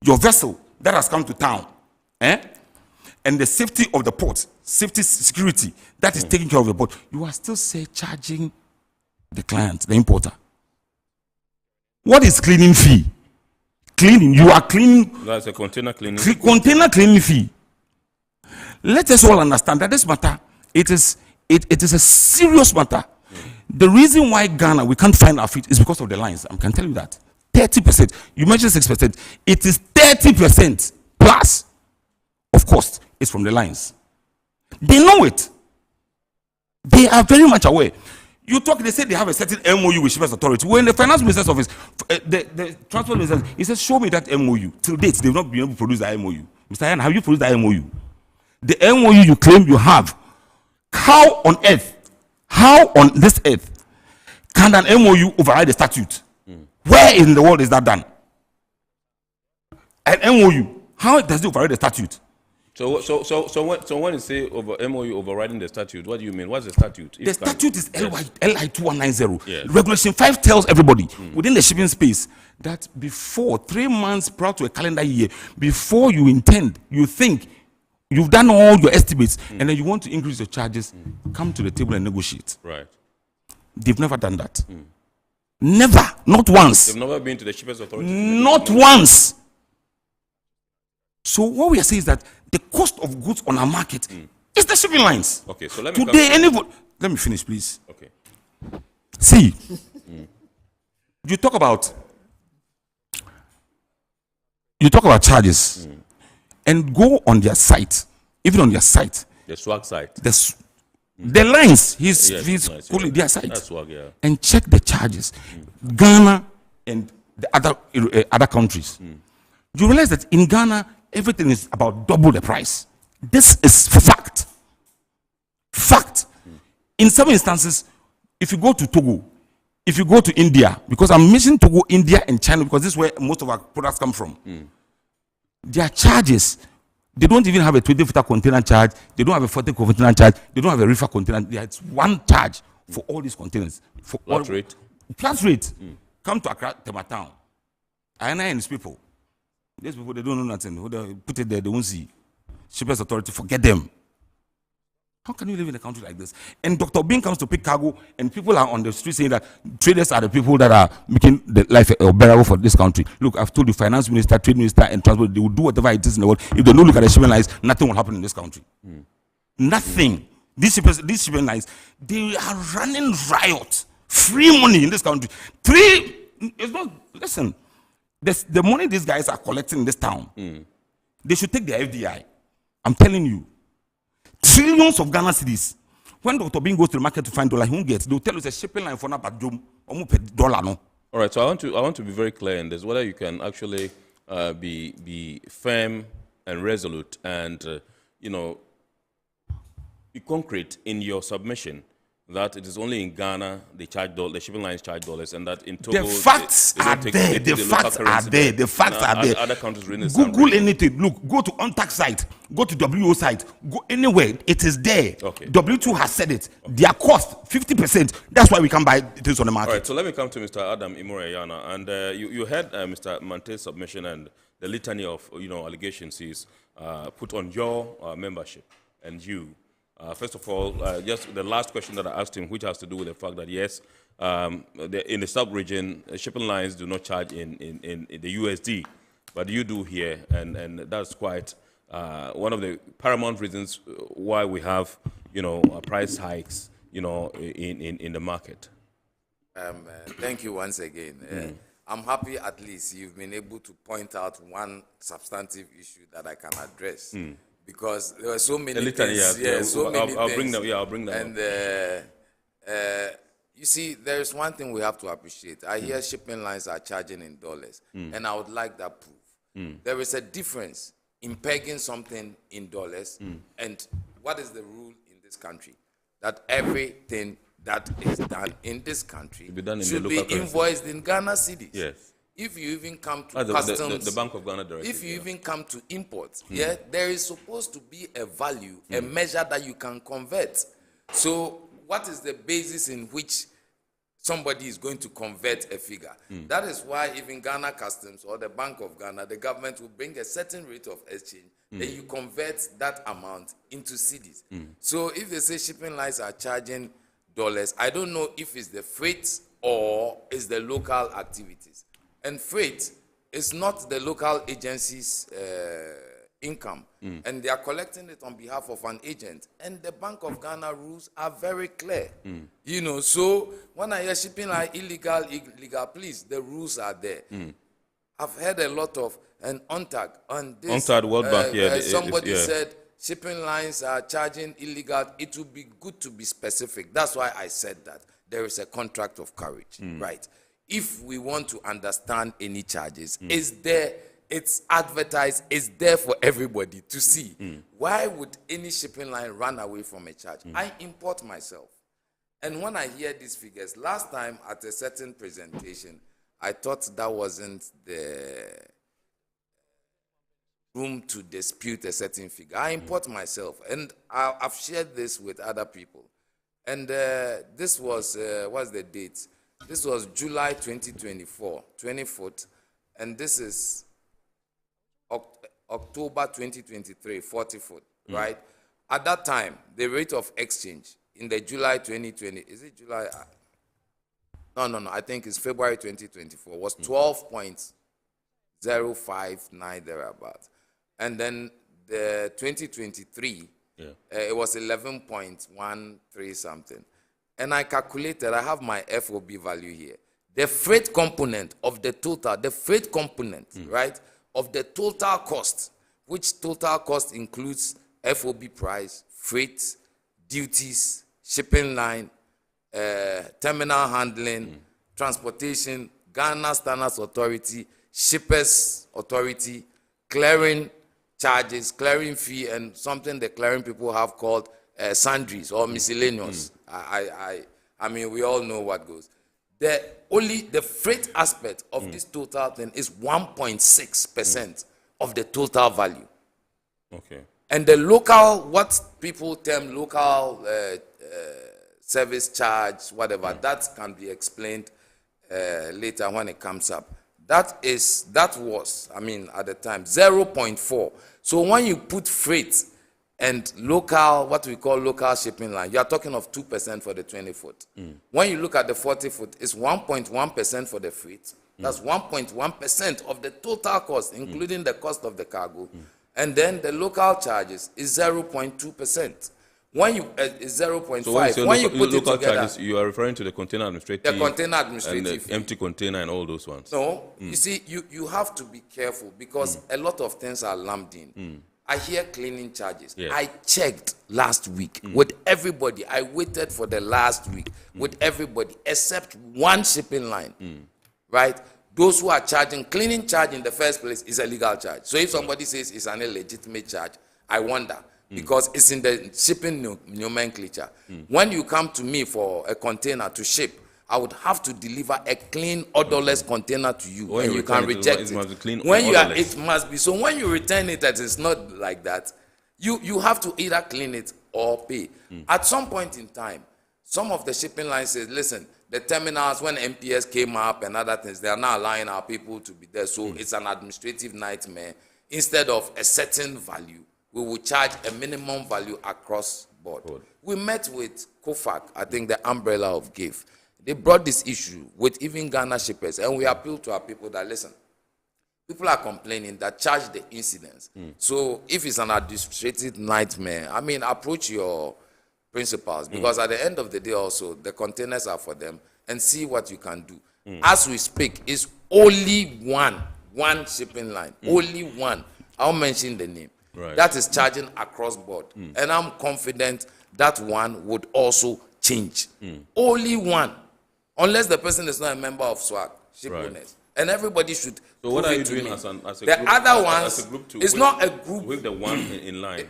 Your vessel that has come to town, and the safety of the port, safety security that is taking care of the port, you are still charging the client, the importer. What is cleaning fee? Cleaning, you are cleaning. That's a container cleaning. Container cleaning fee. Let us all understand that this matter, it is a serious matter. The reason why Ghana, we can't find our feet is because of the lines. I can tell you that. 30%. You mentioned 6%. It is 30% plus of cost is from the lines. They know it. They are very much aware. You talk, they say they have a certain MOU with Shippers Authority. When the Finance Minister's office, the Transport Minister, he says, show me that MOU. Till date, they've not been able to produce the MOU. Mr. Yan, have you produced the MOU? The MOU you claim you have, how on this earth can an MOU override the statute? Where in the world is that done? An MOU, how does it override the statute? So when you say MOU overriding the statute, what do you mean? What's the statute? The statute is LI 2190. Yes. Regulation 5 tells everybody within the shipping space that before 3 months prior to a calendar year, before you intend, you think, you've done all your estimates, and then you want to increase your charges, come to the table and negotiate. Right. They've never done that. Never. Not once. They've never been to the Shippers Authority. Not once. So what we are saying is that the cost of goods on our market is the shipping lines. Okay, so let me let me finish, please. Okay. See, you talk about charges, and go on their site, even on their site. The swag site. The lines, he's calling their site. That's swag, yeah. And check the charges. Ghana and the other countries. You realize that in Ghana, everything is about double the price. This is fact. Fact. In some instances, if you go to Togo, if you go to India, because I'm mentioning Togo, India, and China, because this is where most of our products come from. Their charges, they don't even have a 20-footer container charge. They don't have a 40 container charge. They don't have a reefer container. It's one charge for all these containers. For flat rate. Flat rate. Come to Accra, Tema town. And his people. These people, they don't know nothing. Who they put it there, they won't see. Shippers Authority, forget them. How can you live in a country like this? And Dr. Bean comes to pick cargo, and people are on the street saying that traders are the people that are making the life bearable for this country. Look, I've told you, finance minister, trade minister, and transport, they will do whatever it is in the world. If they don't look at the shipping lines, nothing will happen in this country. Nothing. These shipping lines, they are running riot. Free money in this country. It's not, listen, the money these guys are collecting in this town, they should take their FDI. I'm telling you. Trillions of Ghana cedis. When Dr. Bean goes to the market to find dollar, he won't get. They'll tell us a shipping line for $1 no. All right, so I want to be very clear in this, whether you can actually be firm and resolute and be concrete in your submission that it is only in Ghana they charge the shipping lines charge dollars, and that in Togo the facts are there. The facts are there. The facts are there. Other countries really Google anything. Look, go to UNTAC site, go to WO site, go anywhere. It is there. Okay. W2 has said it. Their cost 50%. That's why we can buy things on the market. All right. So let me come to Mr. Adam Imureyana, and you heard Mr. Mante's submission and the litany of allegations he's put on your membership and you. First of all, just the last question that I asked him, which has to do with the fact that, yes, in the sub-region, shipping lines do not charge in the USD, but you do here, and that's quite one of the paramount reasons why we have, price hikes, in the market. Thank you once again. I'm happy at least you've been able to point out one substantive issue that I can address. Because there were so many things. Yeah, so many things. I'll bring them. And you see, there is one thing we have to appreciate. I hear shipping lines are charging in dollars, and I would like that proof. There is a difference in pegging something in dollars, and what is the rule in this country? That everything that is done in this country should be invoiced in Ghana cedis. Yes. If you even come to customs, the Bank of Ghana directive, if you even come to imports, there is supposed to be a value, a measure that you can convert. So what is the basis in which somebody is going to convert a figure? That is why even Ghana Customs or the Bank of Ghana, the government will bring a certain rate of exchange, then you convert that amount into cedis. So if they say shipping lines are charging dollars, I don't know if it's the freight or it's the local activities. And freight is not the local agency's income, and they are collecting it on behalf of an agent. And the Bank of Ghana rules are very clear. So when I hear shipping like illegal, please, the rules are there. I've heard a lot of an UNTAG on this. UNTAG, World Bank, somebody said shipping lines are charging illegal. It would be good to be specific. That's why I said that. There is a contract of carriage, right? If we want to understand any charges, it's there, it's advertised, it's there for everybody to see. Why would any shipping line run away from a charge? I import myself. And when I hear these figures, last time at a certain presentation, I thought that wasn't the room to dispute a certain figure. I import myself, and I've shared this with other people. And this was, what's the date? This was July 2024, 24th, and this is October 2023, 44th, right? At that time, the rate of exchange in the July 2020, is it July? No, I think it's February 2024, was 12.059 thereabouts. And then the 2023, it was 11.13 something. And I calculated, I have my FOB value here. The freight component of the total, right, of the total cost, which total cost includes FOB price, freight, duties, shipping line, terminal handling, transportation, Ghana Standards Authority, Shippers Authority, clearing, charges, clearing fee, and something the clearing people have called sundries or miscellaneous. I mean, we all know what goes. The freight aspect of this total thing is 1.6% of the total value. Okay. And the local, what people term local service charge, whatever, that can be explained later when it comes up. That was, I mean, at the time, 0.4. So when you put freight and local, what we call local shipping line, you are talking of 2% for the 20-foot. When you look at the 40-foot, it's 1.1% for the freight. That's 1.1% of the total cost, including the cost of the cargo. And then the local charges is 0.2%. When you is 0.5. So when you put local charges, you are referring to the container administrative, the container administrative, and the empty container, and all those ones. No, you see, you have to be careful because a lot of things are lumped in. I hear cleaning charges. Yes. I checked last week with everybody. I waited for the last week with everybody except one shipping line, right? Those who are charging cleaning charge in the first place is a legal charge. So if somebody says it's an illegitimate charge, I wonder. Because it's in the shipping nomenclature. When you come to me for a container to ship, I would have to deliver a clean, odorless container to you, and you can reject it. Must be clean when or you are, odorless. it must be. So when you return it, that it's not like that. You have to either clean it or pay. At some point in time, some of the shipping lines says, listen, the terminals, when MPS came up and other things, they are now allowing our people to be there. So it's an administrative nightmare. Instead of a certain value, we will charge a minimum value across board. We met with COFAC, I think the umbrella of GIF. They brought this issue with even Ghana shippers, and we appeal to our people that, listen, people are complaining that charge the incidents. So if it's an administrative nightmare, I mean, approach your principals, because at the end of the day also, the containers are for them, and see what you can do. As we speak, it's only one shipping line, only one. I'll mention the name. Right. That is charging across board. And I'm confident that one would also change. Only one. Unless the person is not a member of SWAG, ship owners. And everybody should. So what are you doing as a group? Other ones, as a group it's not a group. With the one in line.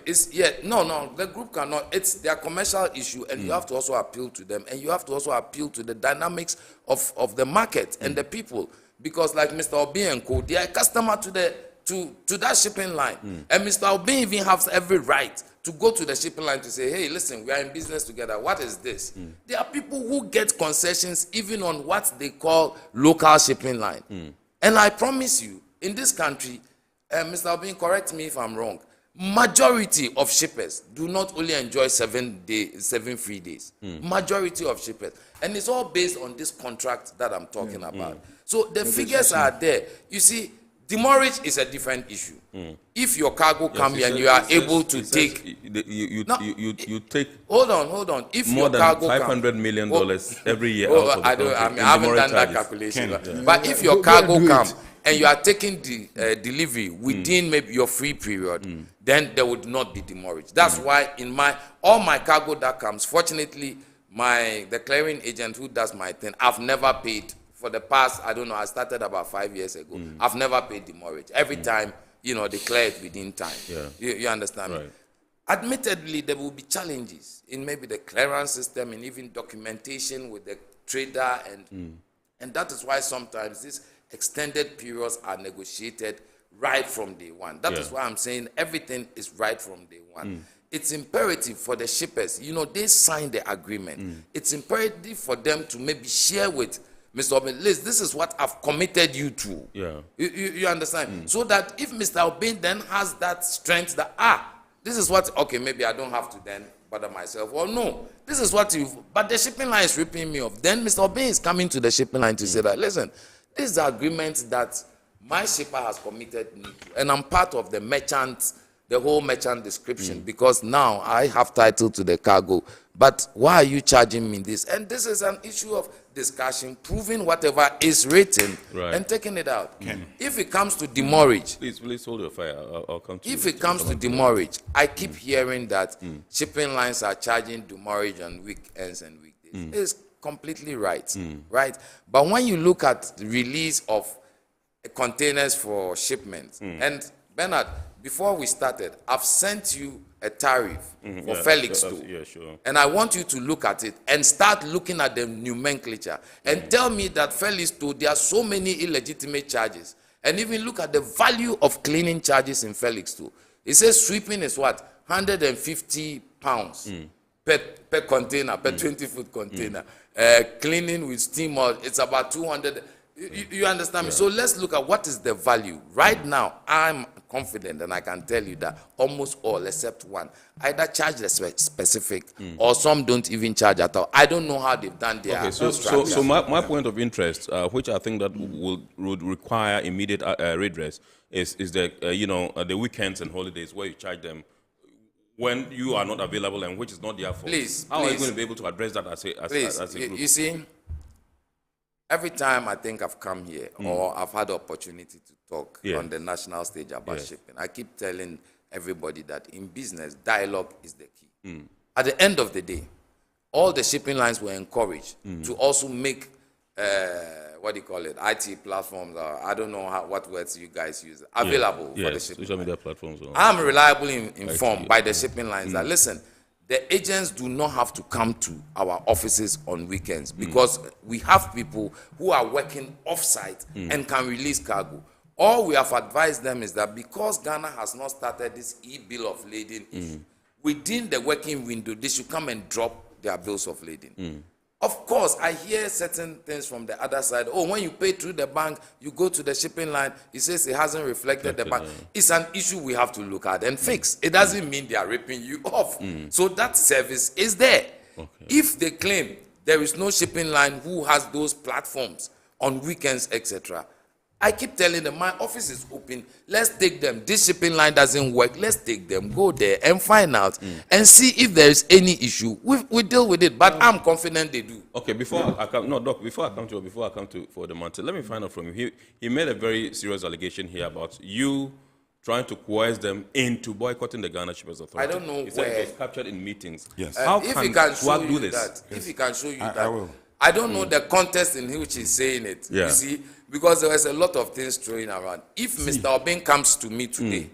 No, the group cannot. It's their commercial issue, and you have to also appeal to them. And you have to also appeal to the dynamics of the market and the people. Because like Mr. Obi and Co., they are a customer to that shipping line. And Mr. Obi even has every right to go to the shipping line to say, hey, listen, we are in business together. What is this? There are people who get concessions even on what they call local shipping line. And I promise you, in this country, Mr. Obi, correct me if I'm wrong, majority of shippers do not only enjoy 7 free days. Majority of shippers. And it's all based on this contract that I'm talking about. So the figures are there. You see, demurrage is a different issue. If your cargo comes and you are able to take, you take. Hold on. If more your than cargo $500 million every year. I haven't done that calculation. But if your cargo comes and you are taking the delivery within maybe your free period, then there would not be demurrage. That's why in all my cargo that comes, fortunately, the clearing agent who does my thing, I've never paid. For the past, I don't know, I started about 5 years ago. I've never paid demurrage. Every time, they clear it within time. You understand me? Admittedly, there will be challenges in maybe the clearance system and even documentation with the trader. And that is why sometimes these extended periods are negotiated right from day one. That is why I'm saying everything is right from day one. It's imperative for the shippers. They sign the agreement. It's imperative for them to maybe share with Mr. Obin, this is what I've committed you to. You understand? So that if Mr. Obin then has that strength that, this is what, okay, maybe I don't have to then bother myself. Or no, this is what but the shipping line is ripping me off. Then Mr. Obin is coming to the shipping line to say that, listen, this is the agreement that my shipper has committed me to. And I'm part of the whole merchant description, because now I have title to the cargo. But why are you charging me this? And this is an issue of discussion, proving whatever is written and taking it out. If it comes to demurrage, please hold your fire. I'll come to if it comes to demurrage, I keep hearing that shipping lines are charging demurrage on weekends and weekdays. It's completely right, right? But when you look at the release of containers for shipment, and Bernard, before we started, I've sent you a tariff for Felix too. Yeah, sure. And I want you to look at it and start looking at the nomenclature and tell me that Felix too, there are so many illegitimate charges. And even look at the value of cleaning charges in Felix too. It says sweeping is what? 150 pounds per container, per 20-foot container. Cleaning with steam oil, it's about 200. You understand me? So let's look at what is the value. Right now, I'm confident and I can tell you that almost all except one either charge the specific or some don't even charge at all. I don't know how they've done their so my point of interest, which I think that would require immediate redress, is the weekends and holidays where you charge them when you are not available and which is not their fault. How are you going to be able to address that as a group? You see, every time I think I've come here or I've had the opportunity to talk on the national stage about shipping, I keep telling everybody that in business, dialogue is the key. At the end of the day, all the shipping lines were encouraged to also make, IT platforms, or I don't know what words you guys use, available for the shipping social media platforms. I'm reliably informed by the shipping lines that, listen, the agents do not have to come to our offices on weekends because we have people who are working off-site and can release cargo. All we have advised them is that because Ghana has not started this e-bill of lading issue, within the working window, they should come and drop their bills of lading. Of course, I hear certain things from the other side. Oh, when you pay through the bank, you go to the shipping line, it says it hasn't reflected the bank. It's an issue we have to look at and fix. It doesn't mean they are ripping you off. So that service is there. If they claim there is no shipping line who has those platforms on weekends, etc., I keep telling them, my office is open. Let's take them. This shipping line doesn't work. Let's take them, go there and find out and see if there is any issue. We deal with it, but I'm confident they do. Okay, before I come to for the mantle, let me find out from you. He made a very serious allegation here about you trying to coerce them into boycotting the Ghana Shippers Authority. I don't know he said it was captured in meetings. Yes. How if can he can show SWAG you do this? that, if he can show you that, I will. I don't know the context in which he's saying it. Yeah. You see, because there was a lot of things throwing around. If Mr. Obin comes to me today,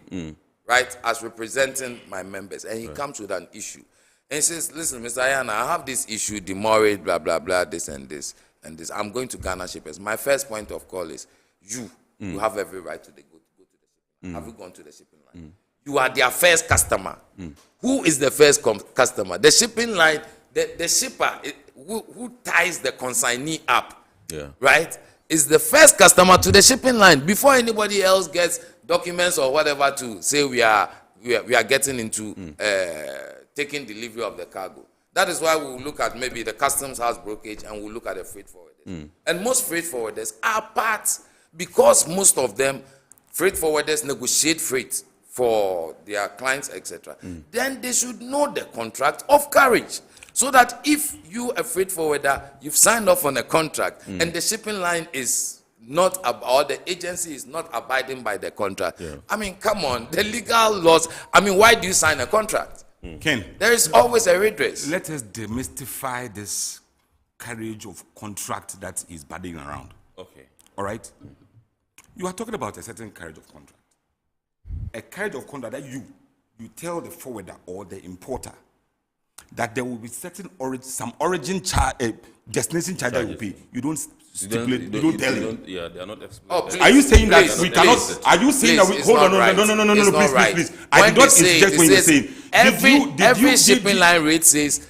right, as representing my members, and he comes with an issue, and he says, listen, Mr. Ayana, I have this issue, demurrage, blah, blah, blah, this and this, and this. I'm going to Ghana Shippers. My first point of call is, you have every right to go to the shipping line. Have you gone to the shipping line? You are their first customer. Who is the first customer? The shipping line, the shipper who ties the consignee up, right, is the first customer to the shipping line before anybody else gets documents or whatever to say we are getting into taking delivery of the cargo. That is why we'll look at maybe the customs house brokerage and we'll look at the freight forwarders. And most freight forwarders are part, because most of them, freight forwarders negotiate freight for their clients, etc. Then they should know the contract of carriage. So that if you, a freight forwarder, you've signed off on a contract and the shipping line is not, or the agency is not abiding by the contract, I mean, come on, the legal laws, I mean, why do you sign a contract? Ken, there is always a redress. Let us demystify this carriage of contract that is budding around. Okay. All right? You are talking about a certain carriage of contract. A carriage of contract that you tell the forwarder or the importer that there will be certain some origin destination charge that you pay. You don't stipulate. You don't tell him. Yeah, they are not explained. Oh, please, are you saying please, that we cannot? Are you saying that we hold on? No, please. I did not interject when you say every shipping line rate says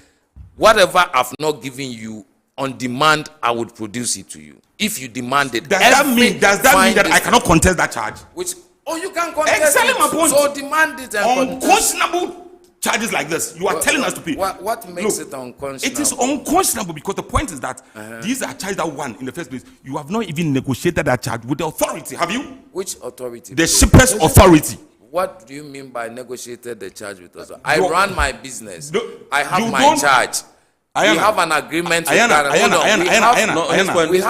whatever I've not given you on demand, I would produce it to you. If you demand it, does that mean that I cannot contest that charge? You can contest it. My point. So demand it and unconscionable charges like this, you are telling us to pay. What makes it unconscionable? It is unconscionable because the point is that these are charges that won in the first place. You have not even negotiated that charge with the authority, have you? Which authority? The Shippers Authority. What do you mean by negotiated the charge with us? I run my business. I have my charge. We have an agreement with Ghana. We have an agreement with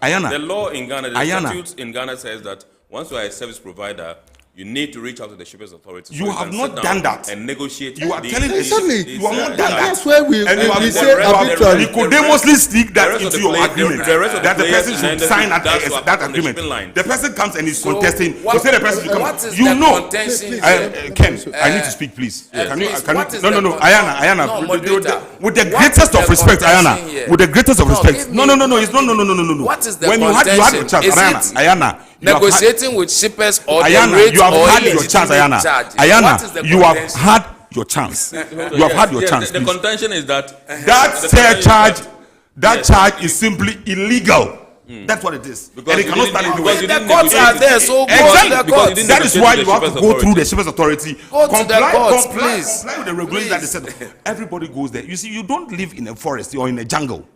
Ghana. The law in Ghana, the statutes in Ghana says that once you are a service provider, you need to reach out to the Shippers Authority. You have not done that. And negotiate. You are telling me. You have not done that. That's where we say arbitrary. Nicodemously stick that into your agreement. That the person should sign that agreement. The person comes and is contesting. You say the person should come. You know. Ken, I need to speak, please. Can you? No. Ayana. With the greatest of respect, Ayana. With the greatest of respect. No. It's no. What is the when you had your chance, Ayana. Negotiating with shippers or Ayana, you have had your chance, Ayana. Ayana, you have had your chance. You have had your chance. The contention is that that charge is simply illegal. That's what it is. Because and it cannot stand anywhere. The courts are there, so go to the courts. That is why you have to go through the Shippers Authority. Go to the courts, please. Comply with the regulations that they said. Everybody goes there. You see, you don't live in a forest or in a jungle.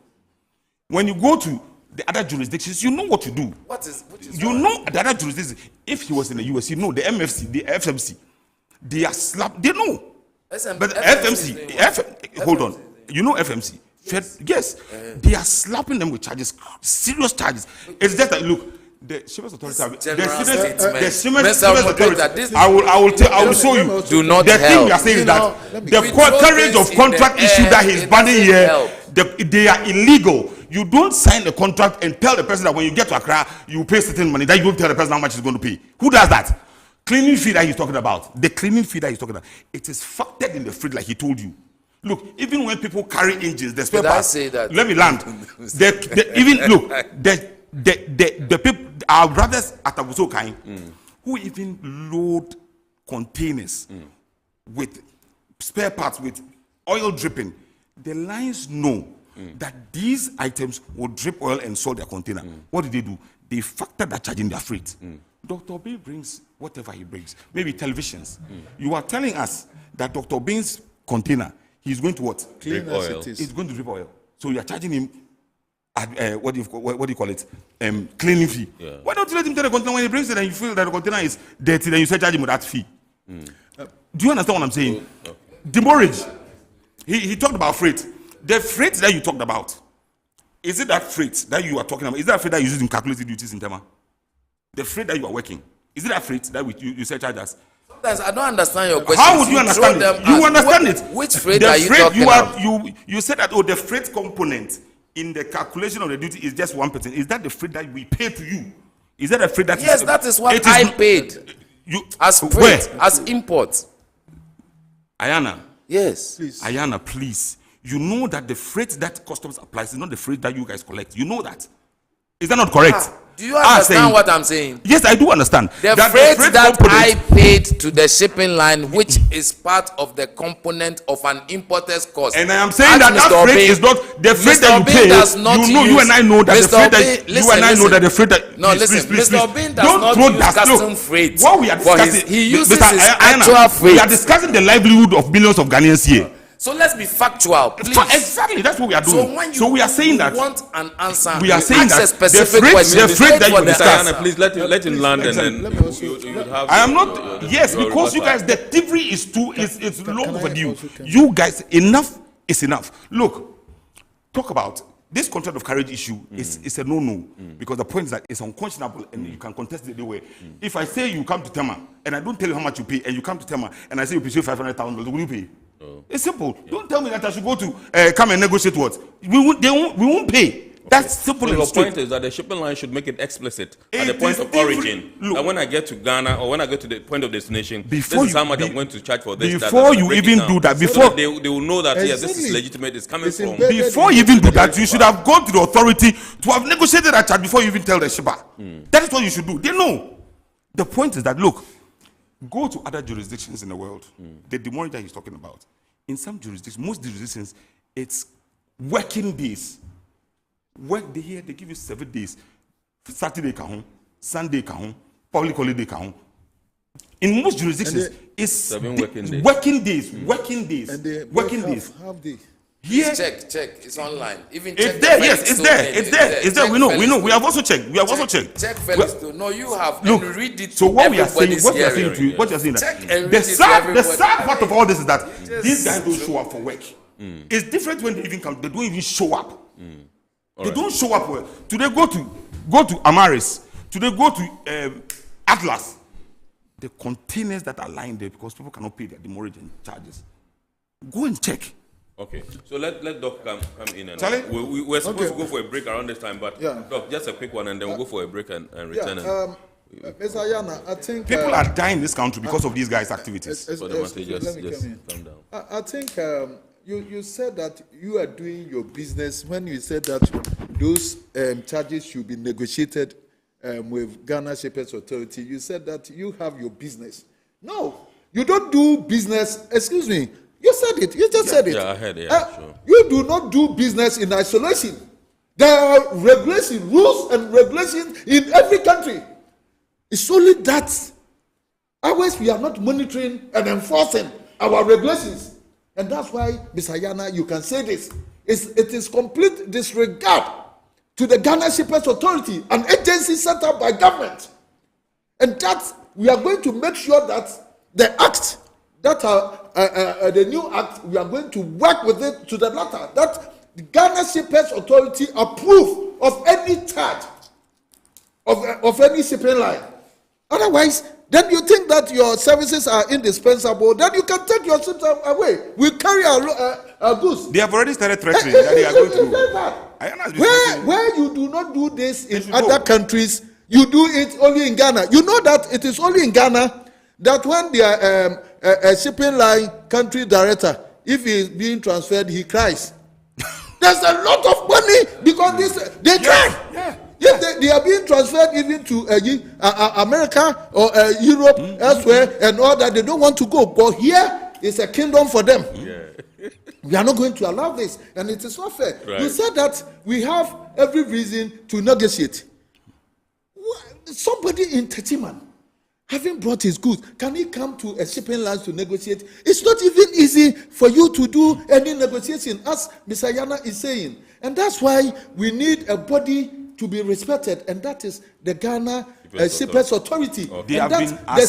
When you go to the other jurisdictions, you know what to do. What is you know the other jurisdictions. If he was in the US, you know the MFC, the FMC, they are slapped. They know. But FMC, hold on. You know FMC? Yes, they are slapping them with charges, serious charges. It's just that look, the Shippers Authority, the Shippers Authority. I will show you. Do not the thing we are saying is that the courage of contract issue that he's banning here, they are illegal. You don't sign a contract and tell the person that when you get to Accra, you pay certain money. That you don't tell the person how much he's going to pay. Who does that? Cleaning fee that he's talking about. The cleaning fee that he's talking about. It is factored in the freight like he told you. Look, even when people carry engines, the spare parts. Let me land. The people, our brothers at Abuso Kain, who even load containers with spare parts, with oil dripping, the lines know that these items will drip oil and salt their container. What do? They factor that charge in their freight. Dr. B brings whatever he brings, maybe televisions. You are telling us that Dr. B's container, he's going to what? Drip oil. He's going to drip oil. So you are charging him, what do you call it? Cleaning fee. Yeah. Why don't you let him tell the container when he brings it and you feel that the container is dirty, then you say charge him with that fee? Do you understand what I'm saying? Okay. Demurrage. He talked about freight. The freight that you talked about, is it that freight that you are talking about? Is that freight that you use in calculated duties in Tema? The freight that you are working, is it that freight that you say charge us? Sometimes I don't understand your question. How would you understand it? You understand it. Which freight are you talking about? You said that the freight component in the calculation of the duty is just 1%. Is that the freight that we pay to you? Is that the freight that? Yes, that is what I paid. As freight, as import. Ayana. Yes. Please. Ayana, please. You know that the freight that customs applies is not the freight that you guys collect. You know that. Is that not correct? Do you understand what I'm saying? Yes, I do understand. The freight that I paid to the shipping line, which is part of the component of an importer's cost. And I am saying that freight is not the freight that you pay. You and I know that the freight that you and I know that the freight that. No, listen, Mr. Bean does not use custom freight. What we are discussing, he uses his actual freight. We are discussing the livelihood of millions of Ghanaians here. So let's be factual, please. Exactly, that's what we are doing. So we are saying that want an answer. We are saying that a specific question. The freight that you discuss. Please let him land and then I am not. Yes, because you guys, the thievery is too. It's long overdue. You guys, enough is enough. Look, talk about this contract of carriage issue. It's a no-no because the point is that it's unconscionable and you can contest it the way. If I say you come to Tema and I don't tell you how much you pay, and you come to Tema and I say you pay $500,000, will you pay? It's simple. Don't tell me that I should go to come and negotiate what we won't pay. That's simple. Your point is that the shipping line should make it explicit at the point of origin. That when I get to Ghana or when I get to the point of destination, this is how much I'm going to charge for this. Before you even do that, before they will know that yes, this is legitimate. It's coming from. Before you even do that, you should have gone to the authority to have negotiated that charge before you even tell the shipper. That is what you should do. They know. The point is that look, go to other jurisdictions in the world. The demurrage that he's talking about. In some jurisdictions, most jurisdictions, it's working days. Work day here, they give you 7 days. Saturday kahun, Sunday kahun, public holiday kahun. In most jurisdictions, it's 7 working days. Working days. Working days. Half day. Here, check. It's online. Even it's there. Yes, it's there. We know. We have also checked. Check Felix too. No, you have. Look, and read it. So what we are saying, what you are saying, the sad part of all this is that these guys don't show up for work. It's different when they even come. They don't even show up. They don't show up well. Today go to Amaris. Today go to Atlas. the containers that are lying there because people cannot pay their demurrage and charges. Go and check. Okay, so let Doc come in. And Charlie? we're supposed to go for a break around this time, but Doc, just a quick one, and then we'll go for a break and return. Mr. Ayana, I think people are dying in this country because of these guys' activities. Let me calm down. I think you said that you are doing your business when you said that those charges should be negotiated with Ghana Shepherds Authority. You said that you have your business. No, you don't do business. Excuse me. You said it. You just said it. Yeah, I heard it. Sure. You do not do business in isolation. There are regulations, rules and regulations in every country. It's only that always we are not monitoring and enforcing our regulations. And that's why, Mr. Yana, you can say this. It is complete disregard to the Ghana Shepherds Authority, an agency set up by government. And that we are going to make sure that the act, the new act, we are going to work with it to the latter, that the Ghana Shepherds Authority approve of any charge of any shipping line. Otherwise, then you think that your services are indispensable, then you can take your ships away. We carry our goods. They have already started threatening that they are going to. Where you do not do this in other countries, you do it only in Ghana. You know that it is only in Ghana that when the shipping line country director, if he is being transferred, he cries. There's a lot of money because they cry. Yes, they are being transferred even to America or Europe, elsewhere, and all that. They don't want to go. But here is a kingdom for them. We are not going to allow this, and it is not fair. Right. You said that we have every reason to negotiate. Somebody in Tema, having brought his goods, can he come to a shipping line to negotiate? It's not even easy for you to do any negotiation, as Mr. Yana is saying. And that's why we need a body to be respected, and that is the Ghana Shepherds Authority. They have been the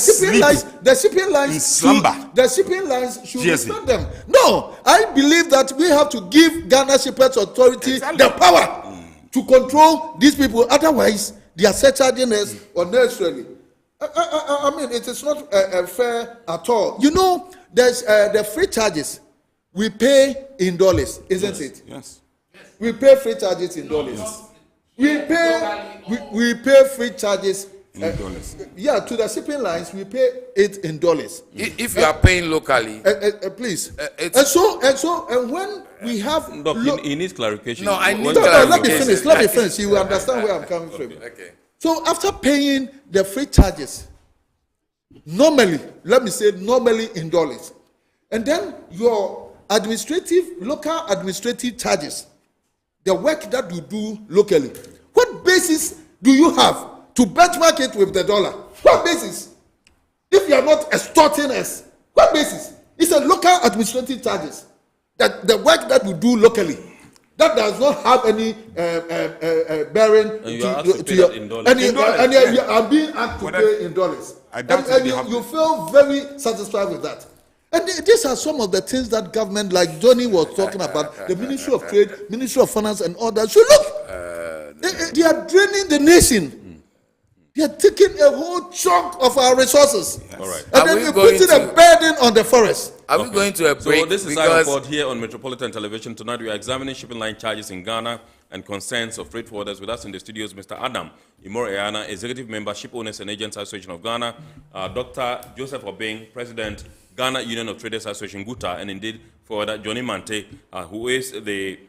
shipping lines should respect them. No, I believe that we have to give Ghana Shepherds Authority the power to control these people. Otherwise, they are surcharging us unnecessarily. I mean, it is not fair at all. You know, there's the free charges we pay in dollars, isn't it? Yes. We pay free charges in dollars. We pay free charges in dollars. Yeah, to the shipping lines, we pay it in dollars. If you are paying locally, please. And when we have, he needs clarification. No, I need clarification. Let me finish. You will understand where I'm coming from. Okay. So after paying the free charges, normally in dollars, and then your local administrative charges, the work that you do locally, what basis do you have to benchmark it with the dollar? What basis? If you are not extorting us, what basis? It's a local administrative charges. That the work that we do locally, that does not have any bearing to your, in dollars. And you are being asked to pay in dollars. And you feel very satisfied with that. And these are some of the things that government, like Johnny was talking about, the Ministry of Trade, Ministry of Finance, and all that. So look, they are draining the nation. They are taking a whole chunk of our resources. Yes. All right. And then they're putting a burden on the forest. Are we going to a break? So this is our report here on Metropolitan Television. Tonight we are examining shipping line charges in Ghana and concerns of freight forwarders. With us in the studios, Mr. Adam Imor-Eyana, Executive Member, Ship Owners and Agents Association of Ghana, Dr. Joseph Obeng, President, Ghana Union of Traders Association, GUTA, and indeed forwarder Johnny Mante, who is the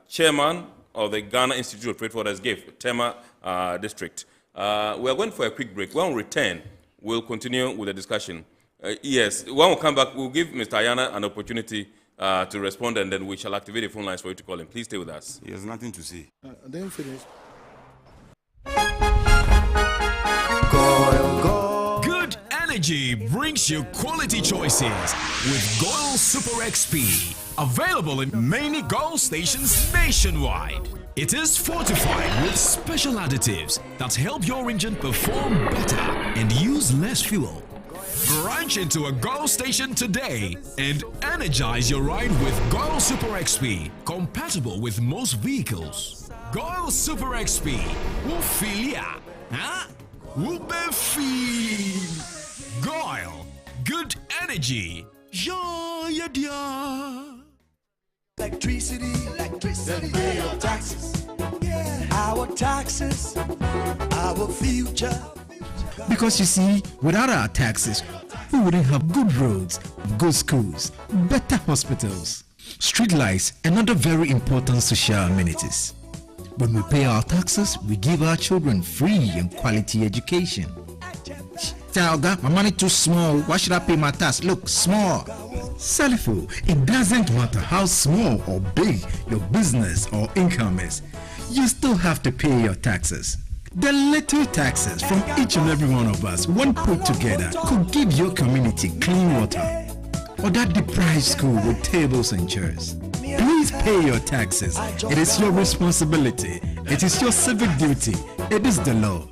chairman of the Ghana Institute of Freight Forwarders, GIF, Tema district. We are going for a quick break. When we return, we'll continue with the discussion. Yes, when we come back, we'll give Mr. Ayana an opportunity to respond, and then we shall activate the phone lines for you to call him. Please stay with us. He has nothing to say. Then finish. Good energy brings you quality choices with Goil Super XP. Available in many Goil stations nationwide. It is fortified with special additives that help your engine perform better and use less fuel. Branch into a Goil station today and energize your ride with Goil Super XP, compatible with most vehicles. Goil Super XP, Wufilia, huh? Wubefeel. Goyle, good energy. Yeah, yeah, yeah. Electricity, then pay your taxes. Our taxes, our future. Because you see, without our taxes, we wouldn't have good roads, good schools, better hospitals, street lights, and other very important social amenities. When we pay our taxes, we give our children free and quality education. Talga, my money too small. Why should I pay my tax? Look, small. Salifo, it doesn't matter how small or big your business or income is. You still have to pay your taxes. The little taxes from each and every one of us, when put together, could give your community clean water or that deprived school with tables and chairs. Please pay your taxes. It is your responsibility. It is your civic duty. It is the law.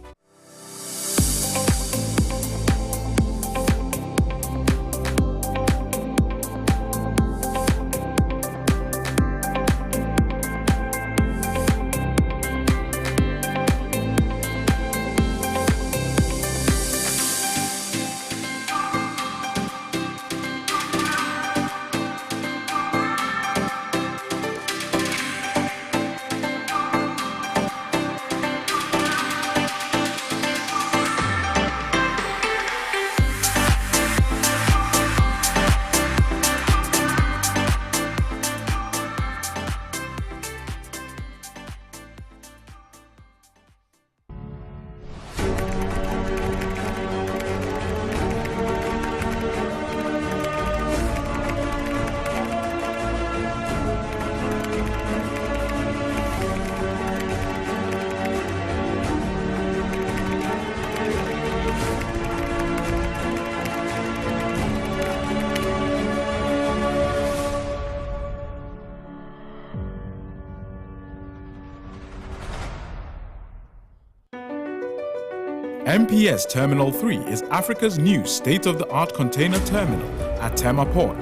MPS Terminal 3 is Africa's new state-of-the-art container terminal at Tema Port.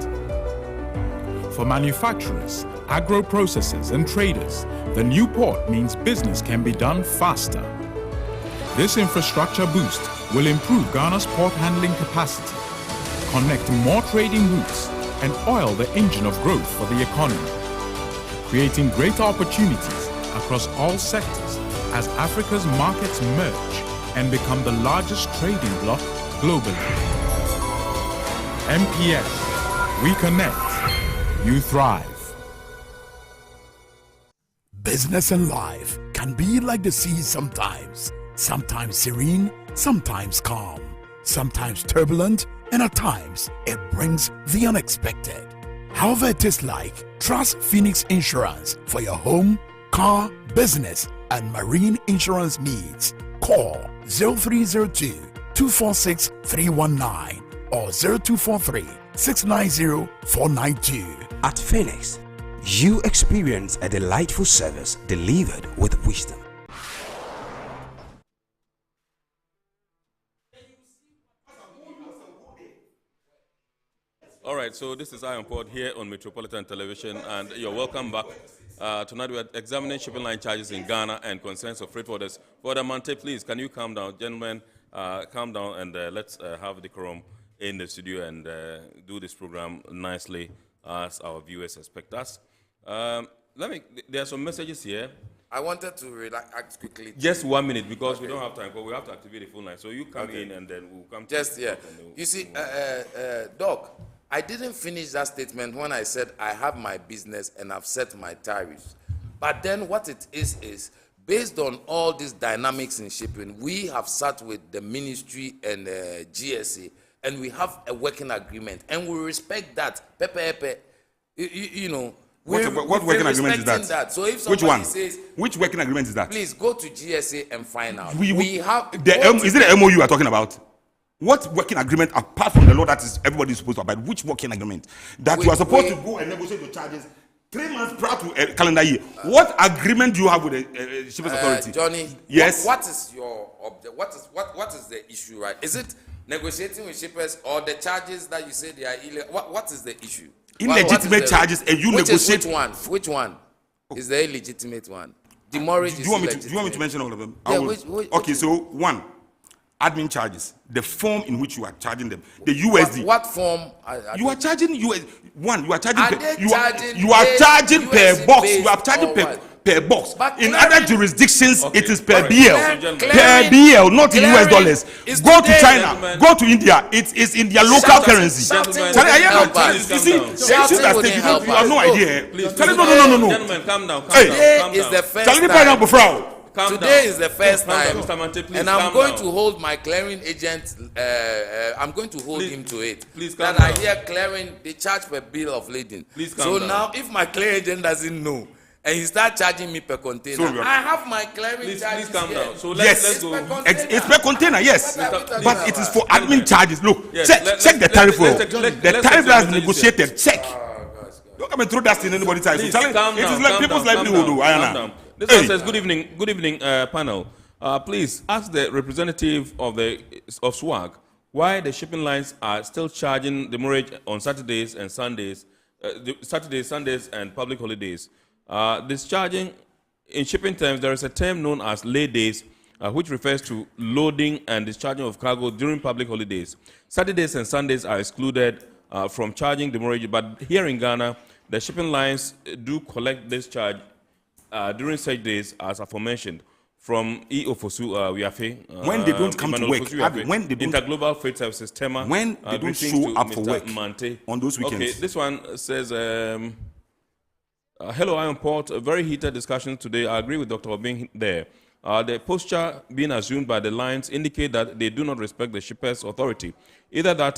For manufacturers, agro-processors and traders, the new port means business can be done faster. This infrastructure boost will improve Ghana's port handling capacity, connect more trading routes, and oil the engine of growth for the economy, creating greater opportunities across all sectors as Africa's markets merge and become the largest trading bloc globally. MPS, we connect, you thrive. Business and life can be like the sea sometimes. Sometimes serene, sometimes calm, sometimes turbulent, and at times it brings the unexpected. However it is like, trust Phoenix Insurance for your home, car, business, and marine insurance needs. Call 0302-246-319 or 0243-690-492. At Phoenix, you experience a delightful service delivered with wisdom. All right, so this is Iron Port here on Metropolitan Television, and you're welcome back. Tonight we're examining shipping line charges in Ghana and concerns of freight forwarders. Brother Mante, please, can you calm down? Gentlemen, calm down, and let's have decorum in the studio and do this program nicely as our viewers expect us. There are some messages here. I wanted to react quickly. Just 1 minute, because we don't have time, but we have to activate the phone line. So you come in, and then we'll come to You see, Doc, I didn't finish that statement when I said I have my business and I've set my tariffs. But then what it is based on all these dynamics in shipping, we have sat with the ministry and GSA, and we have a working agreement, and we respect that. You know. What working agreement is that? So if somebody says, which working agreement is that? Please go to GSA and find out. We have is it the MOU you are talking about? What working agreement, apart from the law that is everybody is supposed to abide? Which working agreement that you are supposed to go and negotiate your charges 3 months prior to a calendar year? What agreement do you have with the Shippers Authority? Johnny, yes. What is your object? What is the issue, right? Is it negotiating with shippers or the charges that you say they are illegal? What is the issue? Illegitimate charges, and you negotiate. Which one is the illegitimate one? The mortgage do you want me to mention all of them? Yeah, okay, so one, admin charges, the form in which you are charging them, the USD. What form? You are charging US. One, you are charging. You are charging per box. You are charging per box. But in other jurisdictions, it is per Right. BL. Per BL, not in US dollars. Go to China, go to India. It is in their local currency. You see, you have no idea. No. Gentlemen, calm down. Today is the first time. Today is the first time, and I'm going to hold my clearing agent. I'm going to hold him to it. That I hear clearing, they charge per bill of lading. So now, if my clearing agent doesn't know, and he start charging me per container, I have my clearing charges. Please calm down. So let's go. It's per container, yes, but it is for admin charges. Look, check the tariff. The tariff that is negotiated. Check. Don't come and throw that in anybody's eyes. It is like people's livelihood. This one says, good evening, panel. Please ask the representative of SWAG why the shipping lines are still charging demurrage on Saturdays and Sundays, Sundays, and public holidays. Discharging, in shipping terms, there is a term known as lay days, which refers to loading and discharging of cargo during public holidays. Saturdays and Sundays are excluded from charging demurrage, but here in Ghana, the shipping lines do collect this charge during such days, as aforementioned, from E-Ofosu Wiafe. When they don't come to work, when they don't, Interglobal Freight Services, Tema. When they don't show up for work Mante. On those weekends. Okay, this one says, hello, Iron Port. A very heated discussion today. I agree with Dr. Obing there. The posture being assumed by the lines indicate that they do not respect the shippers' authority. Either than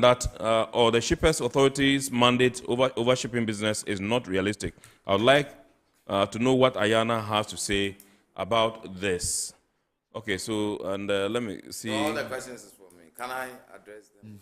that, or the shippers' authority's mandate over shipping business is not realistic. I would like to know what Ayana has to say about this. Okay, so, and let me see. All the questions is for me. Can I address them?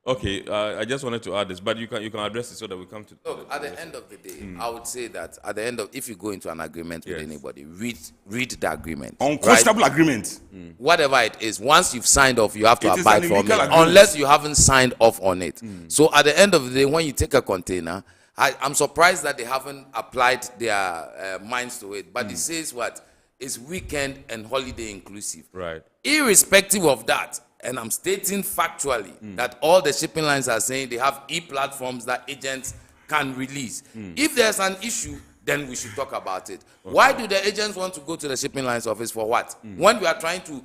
Okay, I just wanted to add this, but you can address it so that we come to. Look, at the end of the day, I would say that at the end of, if you go into an agreement with anybody, read the agreement. Unconscionable agreement. Whatever it is, once you've signed off, you have to abide from it, unless you haven't signed off on it. So at the end of the day, when you take a container, I'm surprised that they haven't applied their minds to it, but it says what? It's weekend and holiday inclusive. Right. Irrespective of that, and I'm stating factually that all the shipping lines are saying they have e-platforms that agents can release. If there's an issue, then we should talk about it. Okay. Why do the agents want to go to the shipping lines office for what? When we are trying to,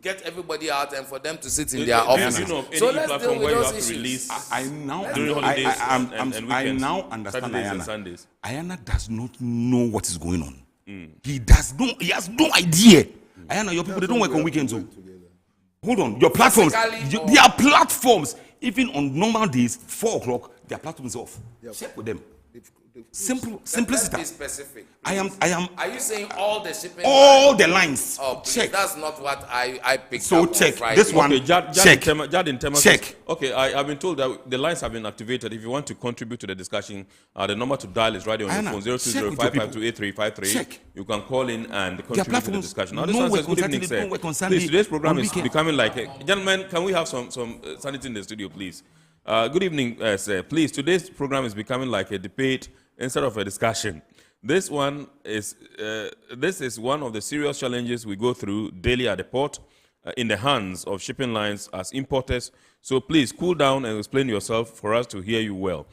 get everybody out and for them to sit in their offices. So let's deal with those issues. I now understand Ayana. Ayana does not know what is going on. He has no idea. Ayana, your people, they don't work on weekends. Hold on, your platforms, their platforms, even on normal days, 4 o'clock, their platform is off. Check with them. Simplicity. Let's be specific. I am. Are you saying all the shipping? All the lines. Oh, please, check. That's not what I picked so up. So check on Friday. this one. Okay, check. Tema check. Says, okay, I've been told that the lines have been activated. If you want to contribute to the discussion, the number to dial is right on your phone: 02055283353. Check. You can call in and contribute to the discussion. Now, this one says, good evening, sir. Please, today's program is becoming like gentlemen. Can we have some sanity in the studio, please? Good evening, sir. Please, today's program is becoming like a debate instead of a discussion. This is one of the serious challenges we go through daily at the port, in the hands of shipping lines as importers. So please cool down and explain yourself for us to hear you well.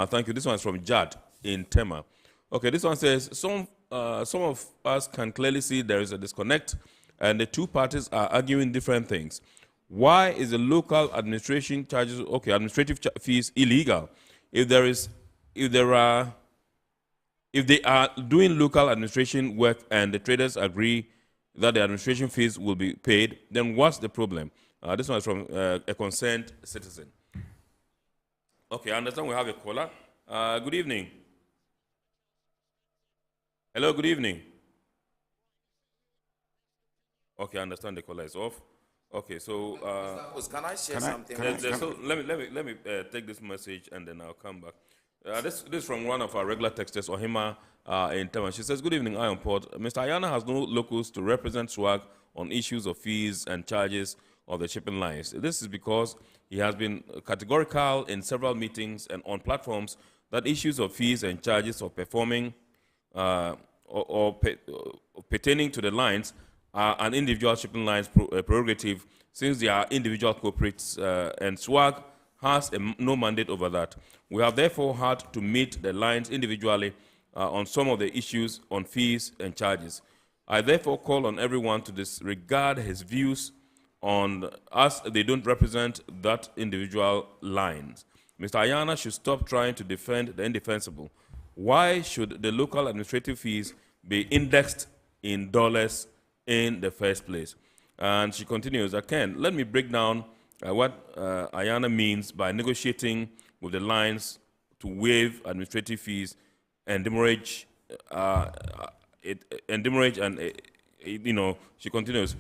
Thank you. This one is from Jad in Tema. Okay, this one says some of us can clearly see there is a disconnect, and the two parties are arguing different things. Why is the local administration charges, administrative fees illegal? If they are doing local administration work and the traders agree that the administration fees will be paid, then what's the problem? This one is from a concerned citizen. Okay, I understand we have a caller. Good evening. Hello, good evening. Okay, I understand the caller is off. Okay, so can I share something? So let me take this message and then I'll come back. This is from one of our regular texters, Ohima in Tema. She says, good evening, Iron Port. Mr. Ayana has no locals to represent SWAG on issues of fees and charges of the shipping lines. This is because he has been categorical in several meetings and on platforms that issues of fees and charges of performing or pertaining to the lines are an individual shipping line's prerogative, since they are individual corporates, and SWAG has no mandate over that. We have therefore had to meet the lines individually on some of the issues on fees and charges. I therefore call on everyone to disregard his views on us. They don't represent that individual lines. Mr. Ayana should stop trying to defend the indefensible. Why should the local administrative fees be indexed in dollars in the first place? And she continues, Ken, let me break down what Ayana means by negotiating with the lines to waive administrative fees and demurrage, she continues,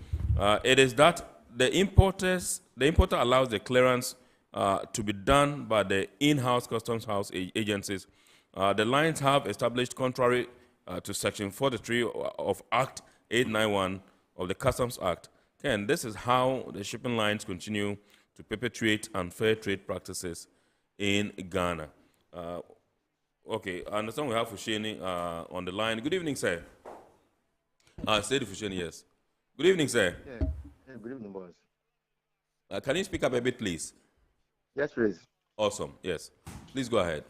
it is that the importer allows the clearance to be done by the in-house customs house agencies. The lines have established, contrary to Section 43 of Act 891 of the Customs Act. Ken, this is how the shipping lines continue to perpetuate unfair trade practices in Ghana. Okay, I understand we have Fusheni on the line. Good evening, sir. Steady Fusheni, yes. Good evening, sir. Yeah. Hey, good evening, boss. Can you speak up a bit, please? Yes, please. Awesome, yes. Please go ahead.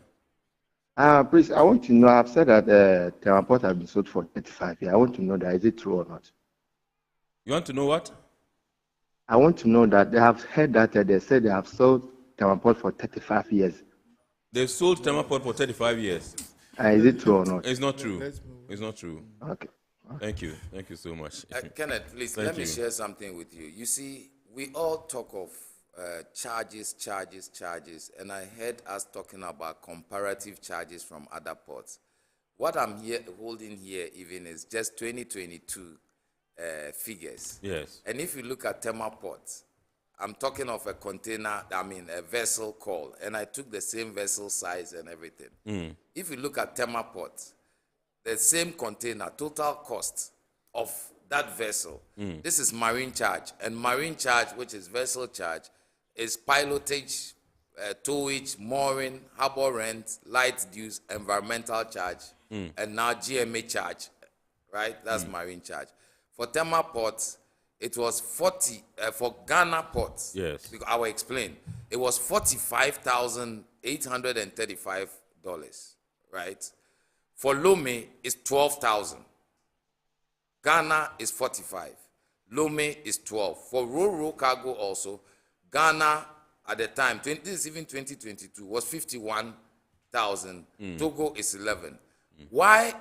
Please, I want to know, I've said that Tema Port has been sold for 35 years. I want to know that, is it true or not? You want to know what? I want to know that they have heard that they said they have sold Tema Port for 35 years. They've sold Tema Port for 35 years. Is it true or not? It's not true. It's not true. Okay. Thank you. Thank you so much. Kenneth, please, let me share something with you. You see, we all talk of charges, and I heard us talking about comparative charges from other ports. What I'm holding here even is just 2022 figures. Yes. And if you look at Tema Port, I'm talking of a container, a vessel call, and I took the same vessel size and everything. If you look at Tema Port, the same container, total cost of that vessel, this is marine charge, and marine charge, which is vessel charge, is pilotage, towage, mooring, harbor rent, light dues, environmental charge, and now GMA charge, right? That's marine charge. For Tema Ports, it was 40, for Ghana Ports, yes. I will explain. It was $45,835, right? For Lome, it's 12,000. Ghana is 45. Lome is 12. For Ro-Ro cargo also, Ghana at the time, this is even 2022, was 51,000. Togo is 11. Why?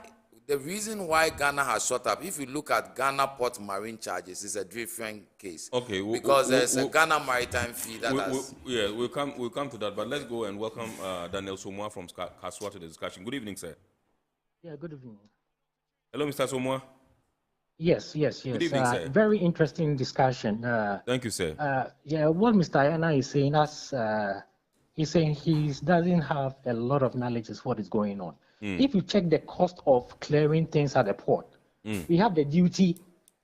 The reason why Ghana has shot up, if you look at Ghana port marine charges, is a different case. Okay. Because there's a Ghana maritime fee that has... Yeah, we'll come to that, but let's go and welcome Daniel Somwa from Kaswa to the discussion. Good evening, sir. Yeah, good evening. Hello, Mr. Somwa. Yes. Good evening, sir. Very interesting discussion. Thank you, sir. What Mr. Ayana is saying, he's saying he doesn't have a lot of knowledge of what is going on. If you check the cost of clearing things at the port, we have the duty.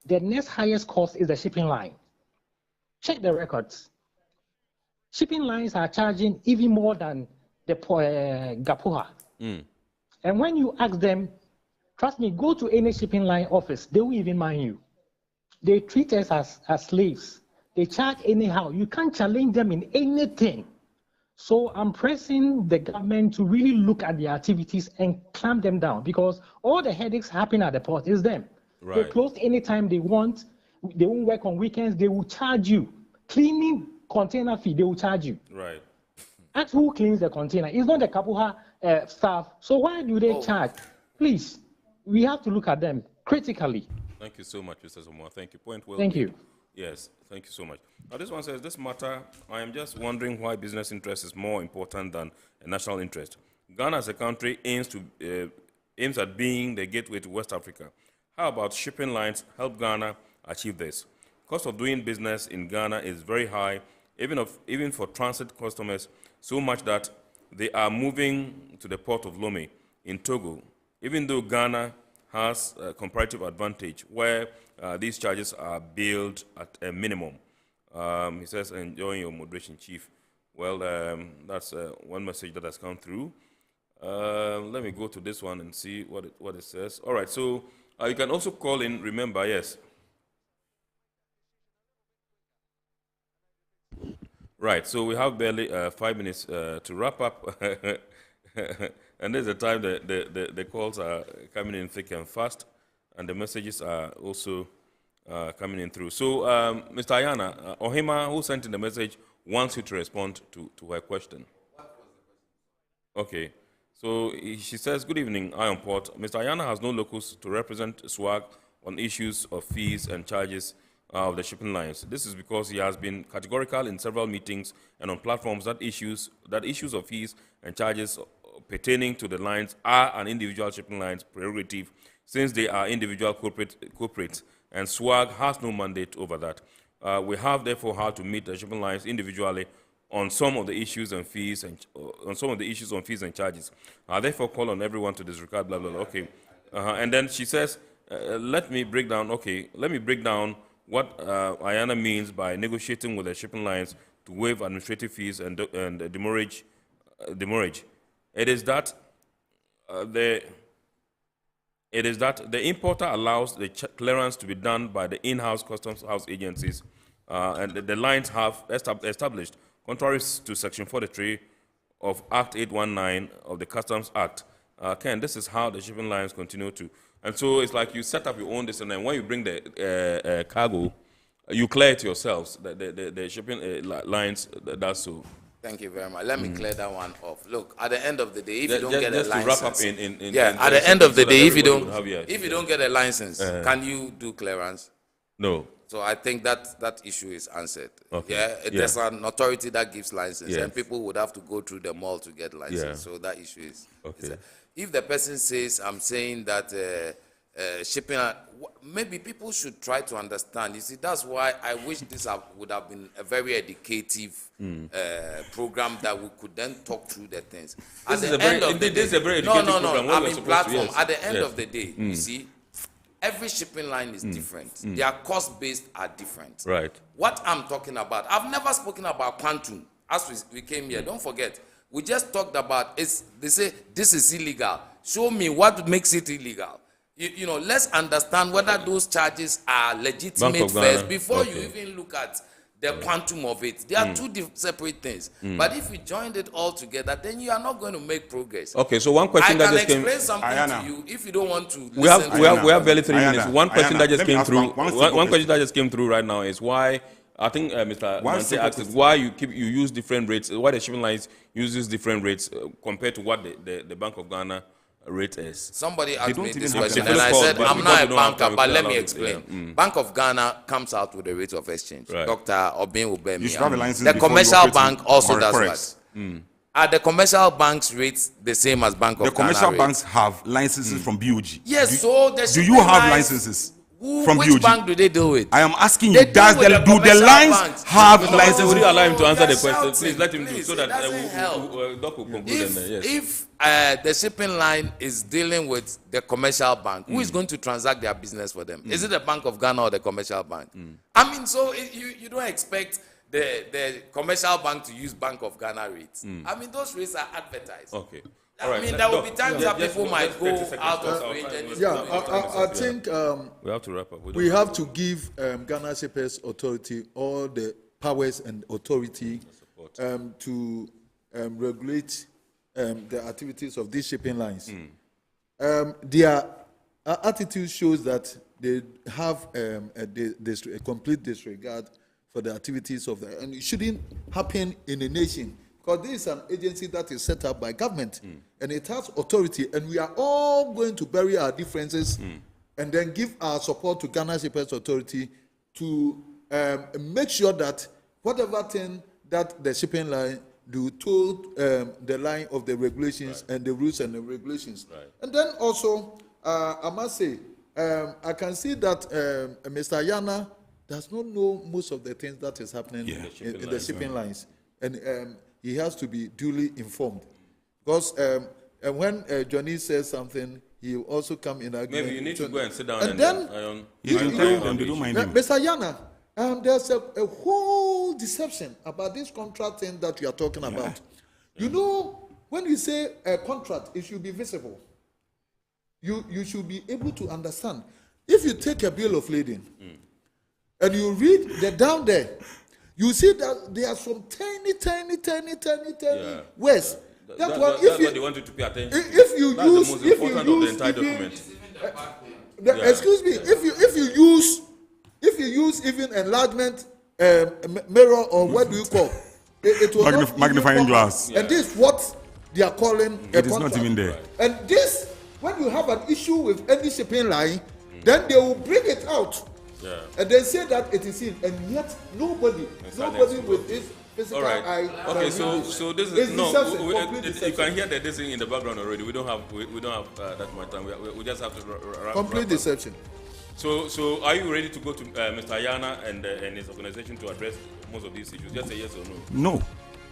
The next highest cost is the shipping line. Check the records. Shipping lines are charging even more than the GPHA. And when you ask them, trust me, go to any shipping line office, they will even mind you. They treat us as slaves. They charge anyhow. You can't challenge them in anything. So I'm pressing the government to really look at their activities and clamp them down, because all the headaches happen at the port is them. Right. They close anytime they want. They won't work on weekends. They will charge you. Cleaning container fee, they will charge you. Right. Ask who cleans the container. It's not the GPHA staff. So why do they charge? Please, we have to look at them critically. Thank you so much, Mr. Somwa. Thank you. Point well. Thank you. Yes, thank you so much. Now, this one says, this matter, I am just wondering why business interest is more important than a national interest. Ghana as a country aims at being the gateway to West Africa. How about shipping lines help Ghana achieve this? Cost of doing business in Ghana is very high, even for transit customers, so much that they are moving to the port of Lome in Togo, even though Ghana has a comparative advantage where these charges are billed at a minimum. He says, enjoying your moderation, Chief. Well, that's one message that has come through. Let me go to this one and see what it says. All right, so you can also call in, remember, yes. Right, so we have barely 5 minutes to wrap up. And there's a time that the calls are coming in thick and fast, and the messages are also coming in through. So, Mr. Ayana, Ohima, who sent in the message, wants you to respond to her question. Okay. So she says, good evening, Iron Port. Mr. Ayana has no locus to represent SWAG on issues of fees and charges of the shipping lines. This is because he has been categorical in several meetings and on platforms that issues of fees and charges pertaining to the lines are an individual shipping line's prerogative, since they are individual corporates, and SWAG has no mandate over that. We have therefore had to meet the shipping lines individually on some of the issues and fees and fees and charges. I therefore call on everyone to disregard blah blah blah. Okay, and then she says, let me break down what Ayana means by negotiating with the shipping lines to waive administrative fees and demurrage. It is that the importer allows the clearance to be done by the in-house customs house agencies, and the lines have established, contrary to Section 43 of Act 819 of the Customs Act. Ken, this is how the shipping lines continue to. And so it's like you set up your own this, and then when you bring the cargo, you clear it yourselves. The shipping lines, that's so. Thank you very much. Let me clear that one off. Look, at the end of the day, if you don't get a license, to wrap up at the end of the day, if you don't get a license, can you do clearance? No. So I think that issue is answered. Okay. Yeah, there's an authority that gives license, and people would have to go through the mall to get license. Yeah. So that issue is. Okay. If the person says, I'm saying that shipping, maybe people should try to understand. You see, that's why I wish this would have been a very educative program that we could then talk through the things. This is a very educative program. I mean, platform. At the end of the day, you see, every shipping line is different. Their cost-based are different. Right. What I'm talking about, I've never spoken about quantum as we came here. Don't forget, we just talked about, they say this is illegal. Show me what makes it illegal. You know, let's understand whether those charges are legitimate first before you even look at the quantum of it. They are two separate things. But if you joined it all together, then you are not going to make progress. Okay, so one question that just came. I can explain something to you if you don't want to. We have barely 3 minutes. One question that just came through. One question that just came through right now is why. I think Mr. Mante asked is why you use different rates. Why the shipping lines uses different rates compared to what the Bank of Ghana rate is. Somebody asked me this question, and I said, I'm not a banker, but let me explain. Bank of Ghana comes out with a rate of exchange. Right. Dr. Obin will bear me. The commercial bank also does that. Are the commercial banks rates the same as Bank of Ghana? The commercial banks have licenses from BOG. Yes, do you have licenses? From which bank do they deal with? I am asking you, do the lines have licenses? Would you allow him to answer the question? Please let him do so that Doc will conclude. If the shipping line is dealing with the commercial bank, who is going to transact their business for them? Is it the Bank of Ghana or the commercial bank? I mean, so you don't expect the commercial bank to use Bank of Ghana rates. I mean, those rates are advertised. Okay. I mean, there will be times that people might go out of range. I think we have to wrap up. We have to give Ghana Shippers Authority all the powers and authority to regulate the activities of these shipping lines. Their attitude shows that they have a complete disregard for the activities of the, and it shouldn't happen in a nation. Because this is an agency that is set up by government, and it has authority, and we are all going to bury our differences and then give our support to Ghana Shippers Authority to make sure that whatever thing that the shipping line do told the line of the regulations and the rules and the regulations. And then also, I must say, I can see that Mr. Ayana does not know most of the things that is happening in the shipping lines. And he has to be duly informed. Because when Johnny says something, he will also come in agreement. Maybe you need to go and sit down and then Mr. Ayana, there's a whole deception about this contract thing that you are talking about. You know, when you say a contract, it should be visible. You should be able to understand. If you take a bill of lading and you read the down there, you see that there are some tiny words. That's what they want you to pay attention. If you use the entire document. Excuse me. If you use even enlargement mirror, or what do you call it? Was magnifying glass. And this is what they are calling a It is not even there. And this, when you have an issue with any shipping line, then they will bring it out. Yeah. And they say that it is in, and yet nobody with this physical eye. Okay, so this is you can hear this thing in the background already. We don't have that much time. We just have to complete deception. So are you ready to go to Mr. Yana and his organization to address most of these issues? Just say yes or no. No.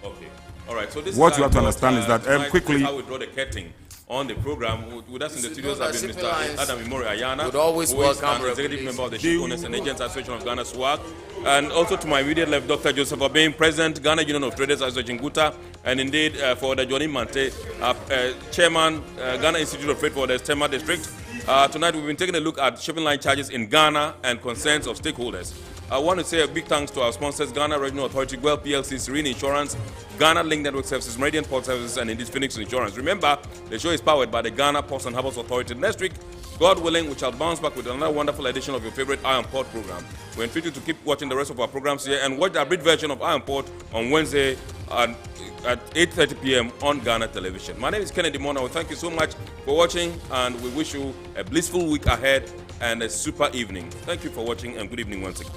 Okay. All right. So this what is you have to understand is that quickly. How we draw the curtain on the program. With us in the studios have been Mr. Adam Imori Ayana, would always who is welcome an executive member of the Ship Owners and Agents Association of Ghana, SWAG, and also to my immediate left, Dr. Joseph Abeng, President, Ghana Union of Traders Association, Guta, and indeed for the Johnny Mante, Chairman, Ghana Institute of Trade for the Tema District. Tonight we've been taking a look at shipping line charges in Ghana and concerns of stakeholders. I want to say a big thanks to our sponsors, Ghana Regional Authority, GPHA PLC, Serene Insurance, Ghana Link Network Services, Meridian Port Services, and indeed Phoenix Insurance. Remember, the show is powered by the Ghana Ports and Harbours Authority. Next week, God willing, we shall bounce back with another wonderful edition of your favorite Iron Port program. We invite you to keep watching the rest of our programs here and watch the abridged version of Iron Port on Wednesday at 8:30 p.m. on Ghana Television. My name is Kennedy Mona. We thank you so much for watching, and we wish you a blissful week ahead and a super evening. Thank you for watching, and good evening once again.